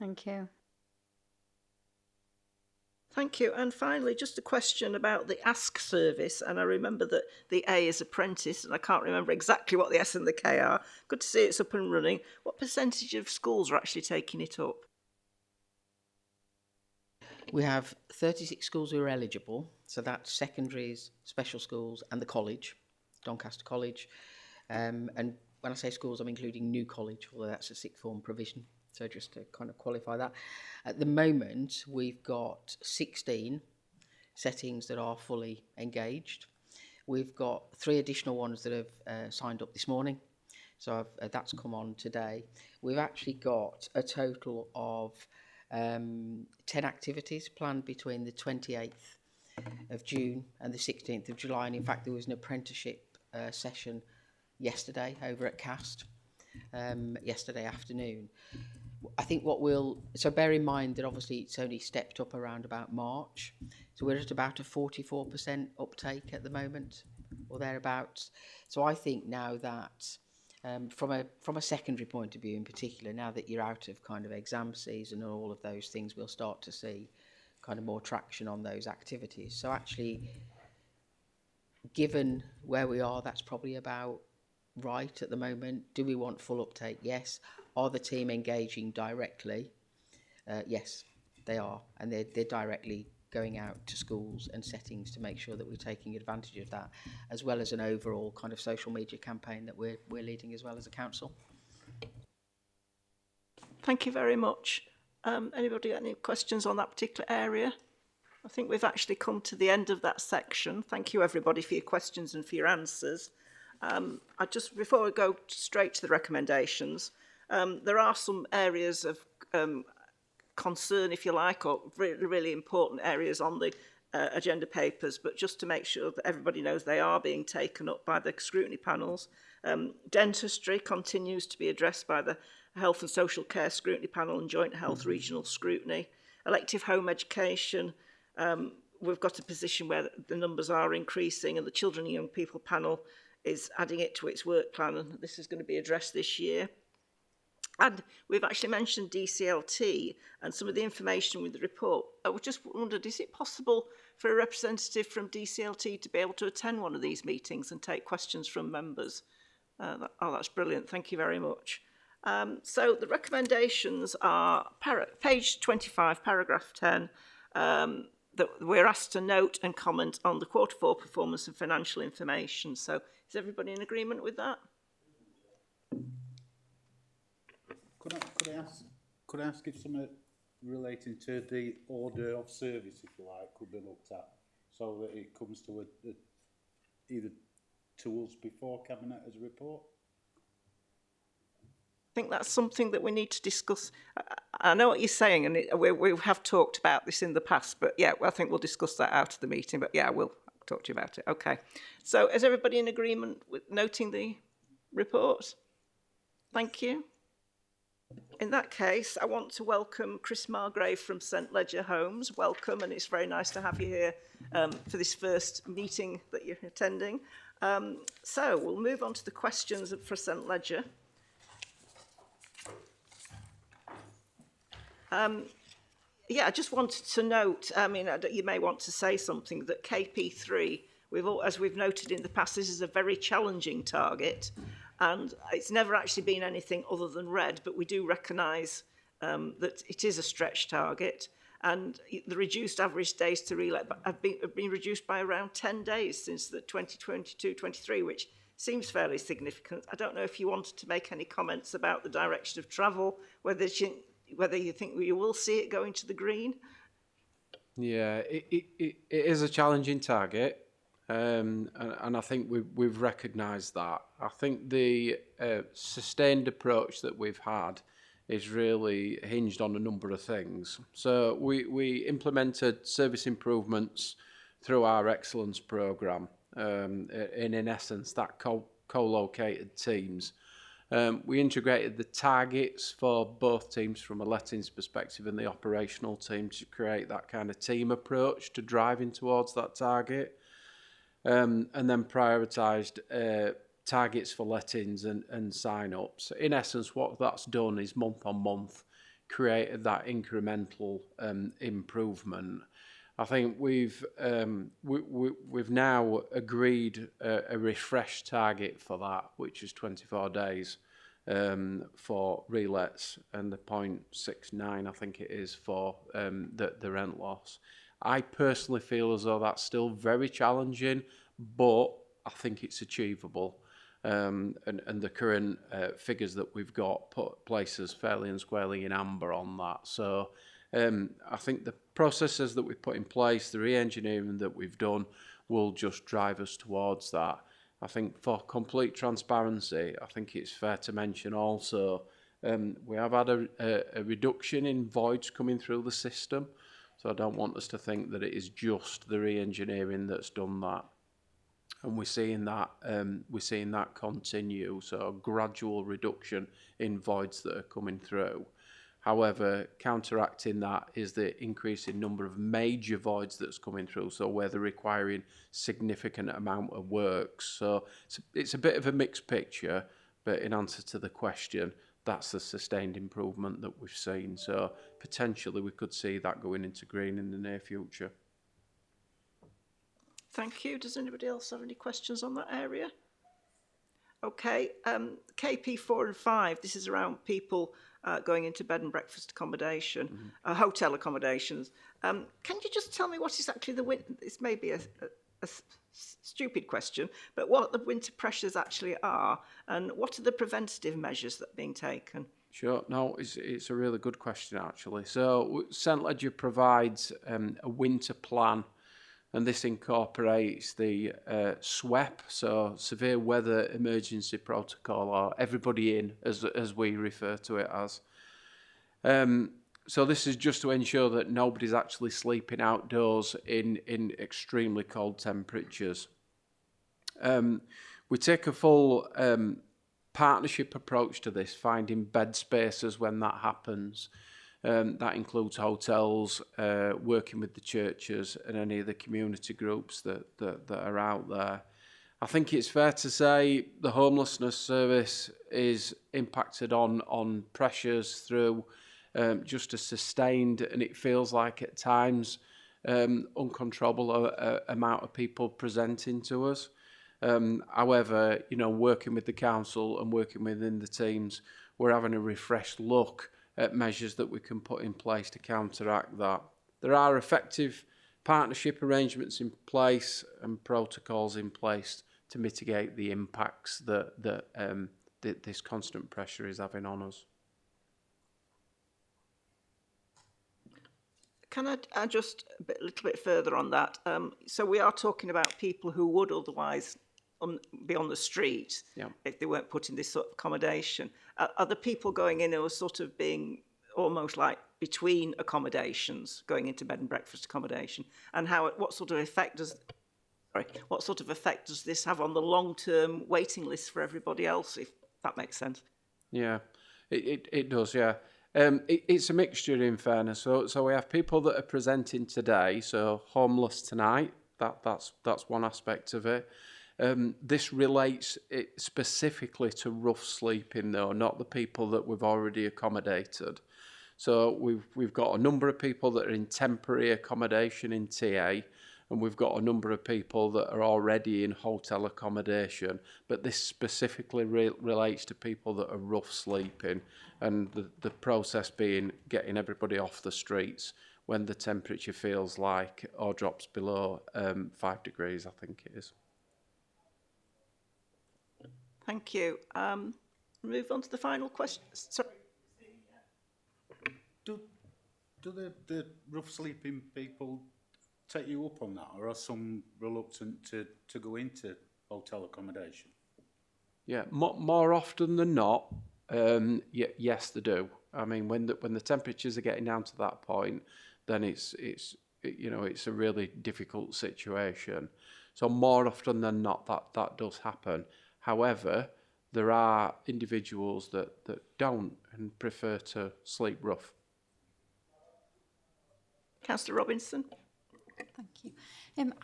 Thank you. Thank you. And finally, just a question about the Ask service. And I remember that the A is apprentice, and I can't remember exactly what the S and the K are. Good to see it's up and running. What percentage of schools are actually taking it up? We have 36 schools who are eligible, so that's secondaries, special schools and the college, Doncaster College. And when I say schools, I'm including New College, although that's a sixth form provision. So just to kind of qualify that. At the moment, we've got 16 settings that are fully engaged. We've got 3 additional ones that have signed up this morning. So that's come on today. We've actually got a total of 10 activities planned between the 28th of June and the 16th of July. And in fact, there was an apprenticeship session yesterday over at Cast, yesterday afternoon. I think so bear in mind that obviously it's only stepped up around about March. So we're at about a 44% uptake at the moment or thereabouts. So I think now that from a secondary point of view in particular, now that you're out of kind of exam season and all of those things, we'll start to see kind of more traction on those activities. So actually, given where we are, that's probably about right at the moment. Do we want full uptake? Yes. Are the team engaging directly? Yes, they are. And they're directly going out to schools and settings to make sure that we're taking advantage of that, as well as an overall kind of social media campaign that we're leading as well as a council. Thank you very much. Anybody got any questions on that particular area? I think we've actually come to the end of that section. Thank you everybody for your questions and for your answers. Before we go straight to the recommendations, there are some areas of concern, if you like, or really, really important areas on the agenda papers, but just to make sure that everybody knows they are being taken up by the scrutiny panels. Dentistry continues to be addressed by the Health and Social Care Scrutiny Panel and Joint Health Regional Scrutiny. Elective home education, we've got a position where the numbers are increasing, and the Children and Young People Panel is adding it to its work plan, and this is going to be addressed this year. And we've actually mentioned DCLT and some of the information with the report. I just wondered, is it possible for a representative from DCLT to be able to attend one of these meetings and take questions from members? That's brilliant. Thank you very much. So the recommendations are page 25, paragraph 10, that we're asked to note and comment on the Q4 performance and financial information. So is everybody in agreement with that? Could I ask if something relating to the order of service, if you like, could be looked at, so that it comes to either to us before Cabinet as a report? I think that's something that we need to discuss. I know what you're saying, and we have talked about this in the past, but yeah, I think we'll discuss that out of the meeting, but yeah, we'll talk to you about it. Okay. So is everybody in agreement with noting the report? Thank you. In that case, I want to welcome Chris Margrave from St Ledger Homes. Welcome, and it's very nice to have you here for this first meeting that you're attending. So we'll move on to the questions for St Ledger. Yeah, I just wanted to note, I mean, you may want to say something, that KP3, as we've noted in the past, this is a very challenging target, and it's never actually been anything other than red, but we do recognise that it is a stretch target, and the reduced average days to relet have been reduced by around 10 days since the 2022-23, which seems fairly significant. I don't know if you wanted to make any comments about the direction of travel, whether you think we will see it going to the green. Yeah, it is a challenging target, and I think we've recognised that. I think the sustained approach that we've had is really hinged on a number of things. So we implemented service improvements through our excellence programme, in essence that co-located teams. We integrated the targets for both teams from a lettings perspective and the operational team to create that kind of team approach to driving towards that target, and then prioritised targets for lettings and sign-ups. In essence, what that's done is month on month created that incremental improvement. I think we've now agreed a refreshed target for that, which is 24 days for relets, and the 0.69 I think it is for the rent loss. I personally feel as though that's still very challenging, but I think it's achievable. And the current figures that we've got put places fairly and squarely in amber on that. So I think the processes that we've put in place, the re-engineering that we've done, will just drive us towards that. I think for complete transparency, I think it's fair to mention also we have had a reduction in voids coming through the system. So I don't want us to think that it is just the re-engineering that's done that. And we're seeing that continue. So a gradual reduction in voids that are coming through. However, counteracting that is the increasing number of major voids that's coming through, so where they're requiring significant amount of work. So it's a bit of a mixed picture, but in answer to the question, that's the sustained improvement that we've seen. So potentially we could see that going into green in the near future. Thank you. Does anybody else have any questions on that area? Okay, KP 4 and 5, this is around people going into bed and breakfast accommodation, hotel accommodations. Can you just tell me what is actually this may be a stupid question, but what the winter pressures actually are, and what are the preventative measures that are being taken? Sure, no, it's a really good question actually. So St Ledger provides a winter plan, and this incorporates the SWEP, so Severe Weather Emergency Protocol, or Everybody In, as we refer to it as. So this is just to ensure that nobody's actually sleeping outdoors in extremely cold temperatures. We take a full partnership approach to this, finding bed spaces when that happens. That includes hotels, working with the churches and any of the community groups that are out there. I think it's fair to say the homelessness service is impacted on pressures through just a sustained, and it feels like at times, uncontrollable amount of people presenting to us. However, working with the council and working within the teams, we're having a refreshed look at measures that we can put in place to counteract that. There are effective partnership arrangements in place and protocols in place to mitigate the impacts that this constant pressure is having on us. Can I just a little bit further on that? So we are talking about people who would otherwise be on the street if they weren't put in this sort of accommodation. Are the people going in who are sort of being almost like between accommodations, going into bed and breakfast accommodation? And what sort of effect does this have on the long-term waiting list for everybody else, if that makes sense? Yeah, it does, yeah. It's a mixture, in fairness. So we have people that are presenting today, so homeless tonight, that's one aspect of it. This relates specifically to rough sleeping, though, not the people that we've already accommodated. So we've got a number of people that are in temporary accommodation in TA, and we've got a number of people that are already in hotel accommodation, but this specifically relates to people that are rough sleeping, and the process being getting everybody off the streets when the temperature feels like or drops below 5 degrees, I think it is. Thank you. Move on to the final question. Sorry. Do the rough sleeping people take you up on that, or are some reluctant to go into hotel accommodation? Yeah, more often than not, yes, they do. I mean, when the temperatures are getting down to that point, then it's a really difficult situation. So more often than not, that does happen. However, there are individuals that don't and prefer to sleep rough. Councillor Robinson. Thank you.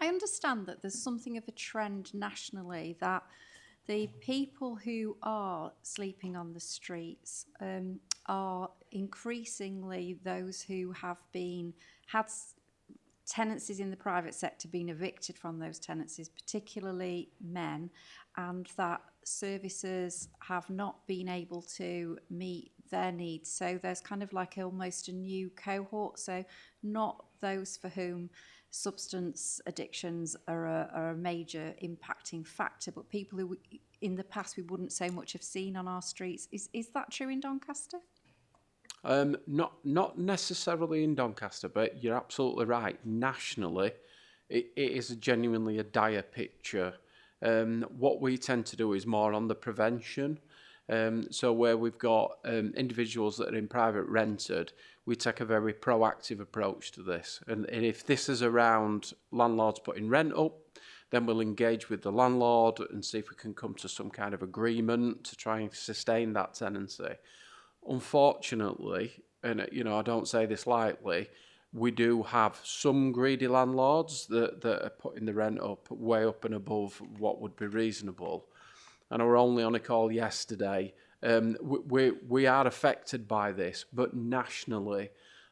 I understand that there's something of a trend nationally that the people who are sleeping on the streets are increasingly those who have had tenancies in the private sector being evicted from those tenancies, particularly men, and that services have not been able to meet their needs. So there's kind of like almost a new cohort. So not those for whom substance addictions are a major impacting factor, but people who in the past we wouldn't so much have seen on our streets. Is that true in Doncaster? Not necessarily in Doncaster, but you're absolutely right. Nationally, it is genuinely a dire picture. What we tend to do is more on the prevention. So where we've got individuals that are in private rented, we take a very proactive approach to this. And if this is around landlords putting rent up, then we'll engage with the landlord and see if we can come to some kind of agreement to try and sustain that tenancy. Unfortunately, and I don't say this lightly, we do have some greedy landlords that are putting the rent up way up and above what would be reasonable. And I were only on a call yesterday. We are affected by this, but nationally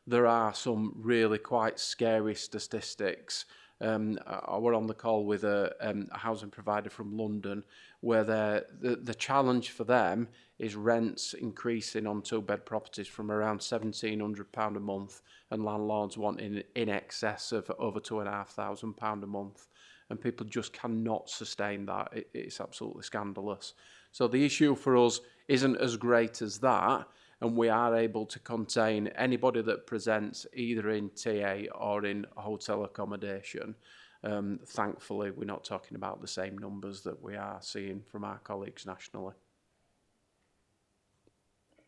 there are some really quite scary statistics. I were on the call with a housing provider from London, where the challenge for them is rents increasing on two-bed properties from around £1,700 a month, and landlords wanting in excess of over £2,500 a month. And people just cannot sustain that. It's absolutely scandalous. So the issue for us isn't as great as that, and we are able to contain anybody that presents either in TA or in hotel accommodation. Thankfully, we're not talking about the same numbers that we are seeing from our colleagues nationally.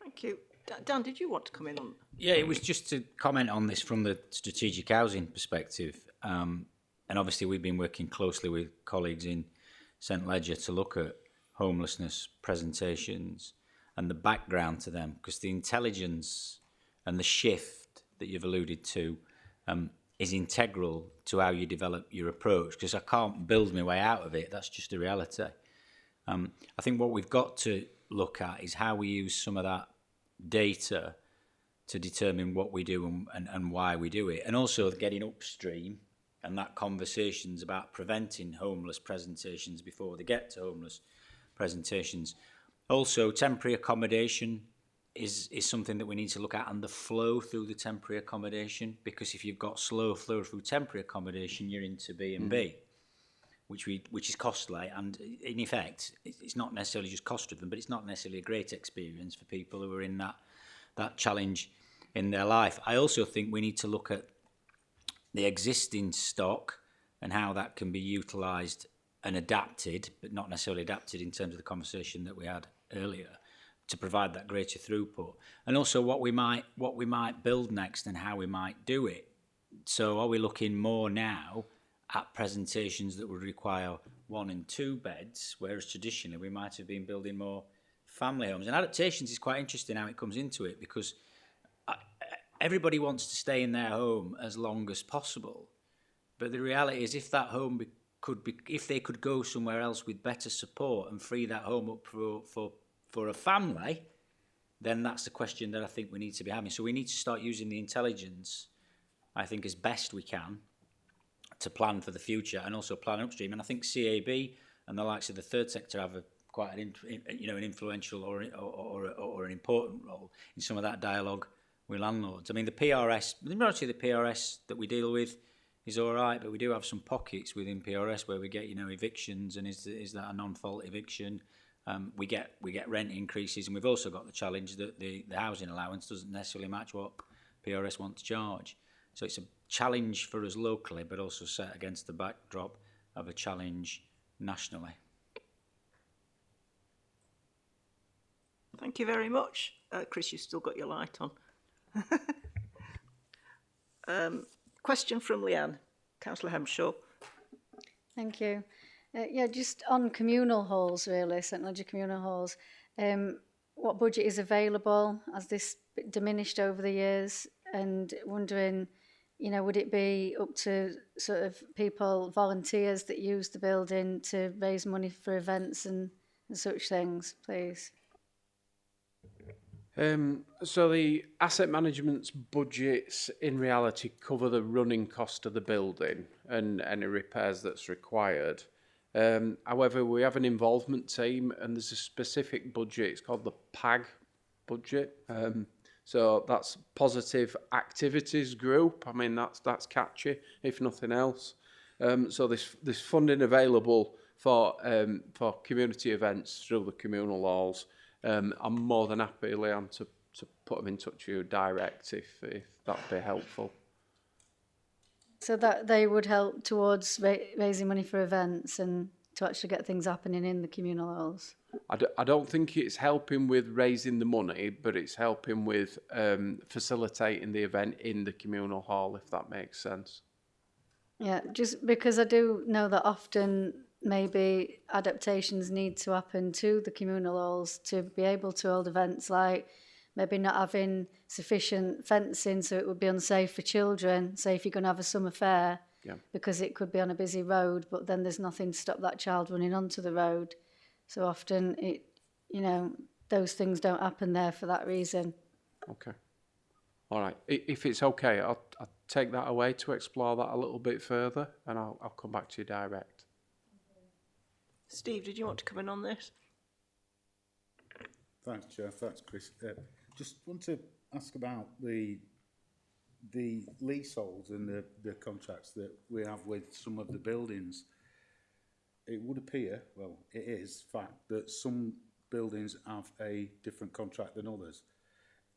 Thank you. Dan, did you want to come in on? Yeah, it was just to comment on this from the strategic housing perspective. And obviously we've been working closely with colleagues in St Ledger to look at homelessness presentations and the background to them, because the intelligence and the shift that you've alluded to is integral to how you develop your approach, because I can't build my way out of it. That's just a reality. I think what we've got to look at is how we use some of that data to determine what we do and why we do it, and also getting upstream. And that conversation's about preventing homeless presentations before they get to homeless presentations. Also, temporary accommodation is something that we need to look at, and the flow through the temporary accommodation, because if you've got slow flow through temporary accommodation, you're into B&B, which is costly, and in effect, it's not necessarily just cost driven, but it's not necessarily a great experience for people who are in that challenge in their life. I also think we need to look at the existing stock and how that can be utilised and adapted, but not necessarily adapted in terms of the conversation that we had earlier, to provide that greater throughput, and also what we might build next and how we might do it. So are we looking more now at presentations that would require 1 and 2 beds, whereas traditionally we might have been building more family homes? And adaptations is quite interesting how it comes into it, because everybody wants to stay in their home as long as possible, but the reality is, if that home if they could go somewhere else with better support and free that home up for a family, then that's the question that I think we need to be having. So we need to start using the intelligence, I think, as best we can to plan for the future and also plan upstream. And I think CAB and the likes of the third sector have quite an influential or an important role in some of that dialogue with landlords. I mean, the majority of the PRS that we deal with is all right, but we do have some pockets within PRS where we get, evictions, and is that a non-fault eviction? We get rent increases, and we've also got the challenge that the housing allowance doesn't necessarily match what PRS want to charge. So it's a challenge for us locally, but also set against the backdrop of a challenge nationally. Thank you very much. Chris, you've still got your light on. Question from Leanne. Councillor Hemshaw. Thank you. Just on communal halls, really, St Ledger communal halls, what budget is available? Has this diminished over the years? And wondering, would it be up to sort of people, volunteers that use the building to raise money for events and such things, please? So the asset management's budgets in reality cover the running cost of the building and any repairs that's required. However, we have an involvement team, and there's a specific budget. It's called the PAG budget. So that's Positive Activities Group. I mean, that's catchy, if nothing else. So there's funding available for community events through the communal halls. I'm more than happy, Leanne, to put them in touch with you direct if that'd be helpful. So that they would help towards raising money for events and to actually get things happening in the communal halls? I don't think it's helping with raising the money, but it's helping with facilitating the event in the communal hall, if that makes sense. Yeah, just because I do know that often maybe adaptations need to happen to the communal halls to be able to hold events, like maybe not having sufficient fencing so it would be unsafe for children. Say if you're going to have a summer fair, because it could be on a busy road, but then there's nothing to stop that child running onto the road. So often those things don't happen there for that reason. Okay. All right. If it's okay, I'll take that away to explore that a little bit further, and I'll come back to you direct. Steve, did you want to come in on this? Thanks, Chair. Thanks, Chris. Just want to ask about the leaseholds and the contracts that we have with some of the buildings. It would appear, well, it is fact, that some buildings have a different contract than others.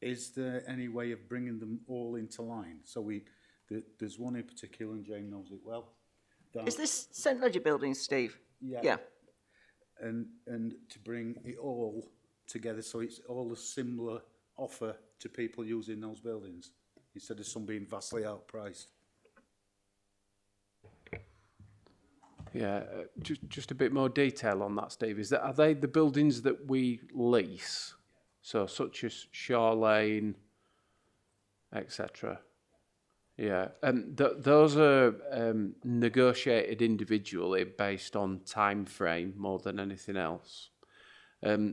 Is there any way of bringing them all into line? So there's one in particular, and Jane knows it well. Is this St Ledger building, Steve? Yeah. And to bring it all together so it's all a similar offer to people using those buildings, instead of some being vastly outpriced. Yeah, just a bit more detail on that, Steve. Are they the buildings that we lease? So such as Shaw Lane, etc. Yeah, and those are negotiated individually based on time frame more than anything else.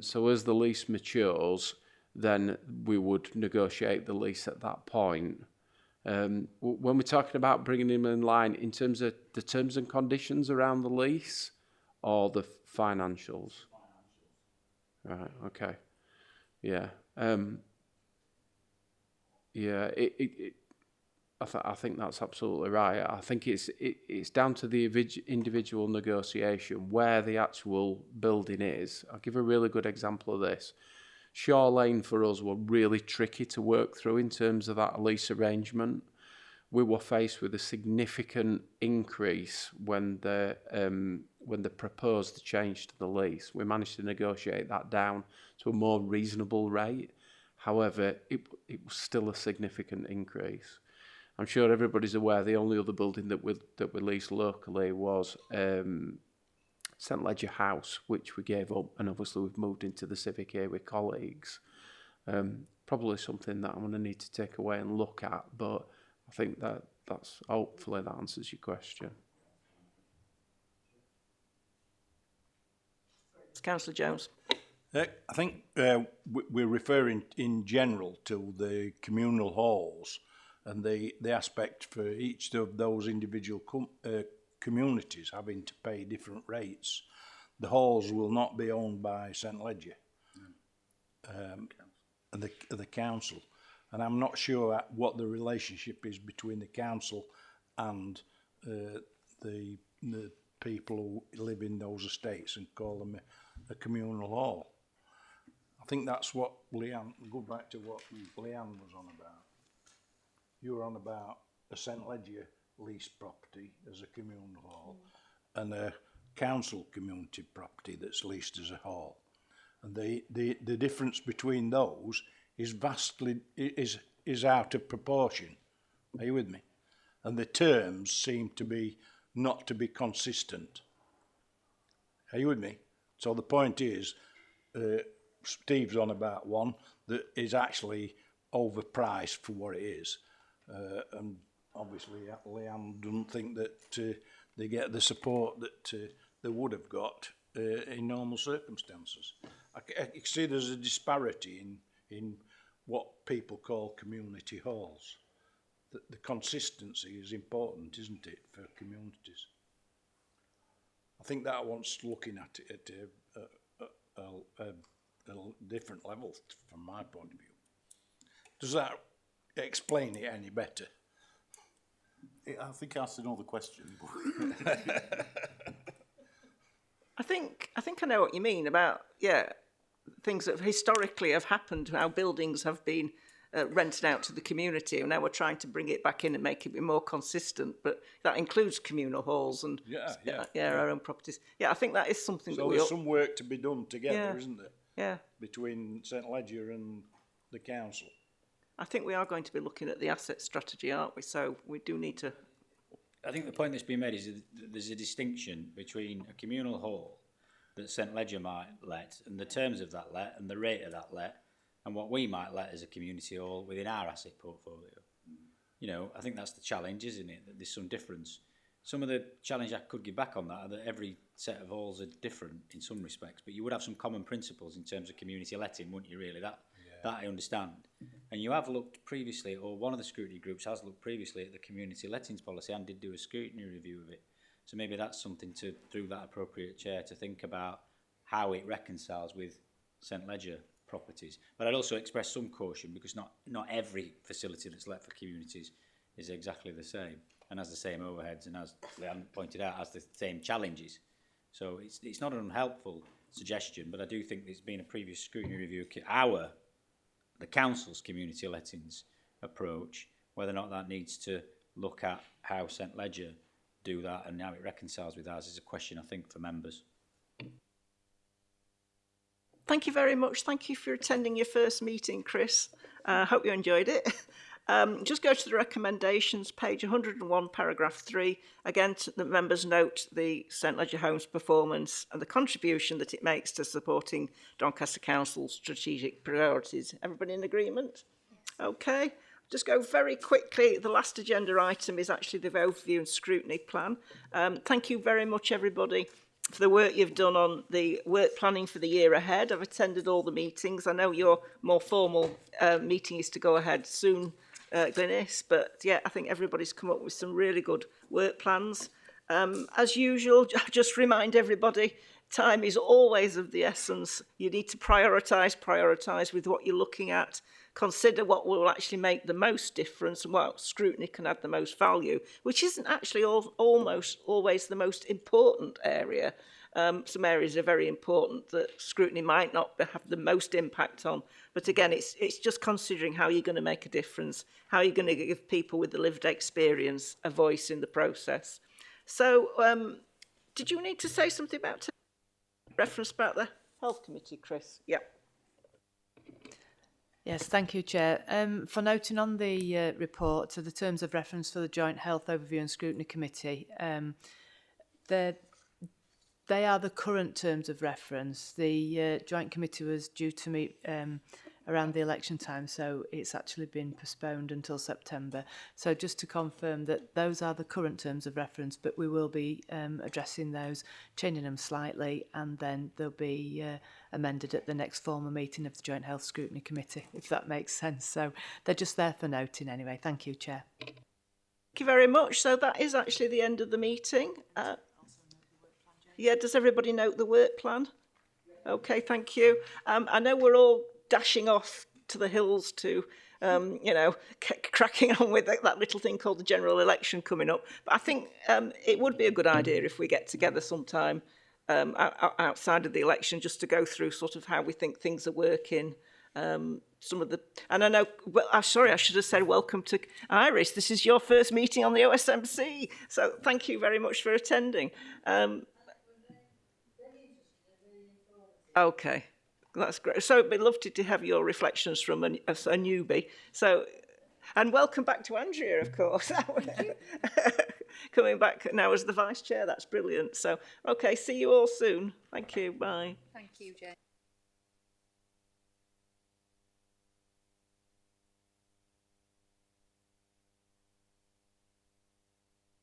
So as the lease matures, then we would negotiate the lease at that point. When we're talking about bringing them in line, in terms of the terms and conditions around the lease or the financials? Right, okay. Yeah. Yeah, I think that's absolutely right. I think it's down to the individual negotiation where the actual building is. I'll give a really good example of this. Shaw Lane for us were really tricky to work through in terms of that lease arrangement. We were faced with a significant increase when they proposed the change to the lease. We managed to negotiate that down to a more reasonable rate. However, it was still a significant increase. I'm sure everybody's aware the only other building that we leased locally was St Ledger House, which we gave up, and obviously we've moved into the Civic here with colleagues. Probably something that I'm going to need to take away and look at, but I think that's hopefully that answers your question. Councillor Jones. I think we're referring in general to the communal halls and the aspect for each of those individual communities having to pay different rates. The halls will not be owned by St Ledger and the council. And I'm not sure what the relationship is between the council and the people who live in those estates and call them a communal hall. I think that's what Leanne, go back to what Leanne was on about. You were on about a St Ledger leased property as a communal hall and a council community property that's leased as a hall. And the difference between those is vastly, is out of proportion. Are you with me? And the terms seem to be not to be consistent. Are you with me? So the point is, Steve's on about one that is actually overpriced for what it is. And obviously Leanne doesn't think that they get the support that they would have got in normal circumstances. I see there's a disparity in what people call community halls. The consistency is important, isn't it, for communities? I think that wants looking at it at a different level from my point of view. Does that explain it any better? I think I asked another question. I think I know what you mean about, yeah, things that historically have happened, how buildings have been rented out to the community, and now we're trying to bring it back in and make it be more consistent, but that includes communal halls and our own properties. Yeah, I think that is something so that there's some work to be done together, Yeah. isn't there? Yeah. Between St Ledger and the council. I think we are going to be looking at the asset strategy, aren't we? So we do need to... I think the point that's been made is that there's a distinction between a communal hall that St Ledger might let and the terms of that let and the rate of that let and what we might let as a community hall within our asset portfolio. You know, I think that's the challenge, isn't it? That there's some difference. Some of the challenge I could give back on that are that every set of halls are different in some respects, but you would have some common principles in terms of community letting, wouldn't you, really? That I understand. And you have looked previously, or one of the scrutiny groups has looked previously at the community lettings policy and did do a scrutiny review of it. So maybe that's something to, through that appropriate chair, to think about how it reconciles with St Ledger properties. But I'd also express some caution because not every facility that's let for communities is exactly the same and has the same overheads and, as Leanne pointed out, has the same challenges. So it's not an unhelpful suggestion, but I do think there's been a previous scrutiny review of the council's community lettings approach, whether or not that needs to look at how St Ledger do that and how it reconciles with ours is a question, I think, for members. Thank you very much. Thank you for attending your first meeting, Chris. I hope you enjoyed it. Just go to the recommendations, page 101, paragraph 3. Again, the members note the St Ledger Homes performance and the contribution that it makes to supporting Doncaster Council's strategic priorities. Everybody in agreement? Okay. Just go very quickly. The last agenda item is actually the overview and scrutiny plan. Thank you very much, everybody, for the work you've done on the work planning for the year ahead. I've attended all the meetings. I know your more formal meeting is to go ahead soon, Glynis, but yeah, I think everybody's come up with some really good work plans. As usual, just remind everybody, time is always of the essence. You need to prioritise with what you're looking at. consider what will actually make the most difference and what scrutiny can add the most value, which isn't actually almost always the most important area. Some areas are very important that scrutiny might not have the most impact on. But again, it's just considering how you're going to make a difference, how you're going to give people with the lived experience a voice in the process. So did you need to say something about reference about the Health Committee, Chris? Yeah. Yes, thank you, Chair. For noting on the report to the terms of reference for the Joint Health Overview and Scrutiny Committee, they are the current terms of reference. The Joint Committee was due to meet around the election time, so it's actually been postponed until September. So just to confirm that those are the current terms of reference, but we will be addressing those, changing them slightly, and then they'll be amended at the next formal meeting of the Joint Health Scrutiny Committee, if that makes sense. So they're just there for noting anyway. Thank you, Chair. Thank you very much. So that is actually the end of the meeting. Yeah, does everybody note the work plan? Okay, thank you. I know we're all dashing off to the hills to, you know, cracking on with that little thing called the general election coming up. But I think it would be a good idea if we get together sometime outside of the election just to go through sort of how we think things are working. Some of the, and I know, well, sorry, I should have said welcome to Iris. This is your first meeting on the OSMC. So thank you very much for attending. Okay, that's great. So it'd be lovely to have your reflections from a newbie. So, and welcome back to Andrea, of course. Coming back now as the Vice Chair, that's brilliant. So, okay, see you all soon. Thank you, bye. Thank you, Jane.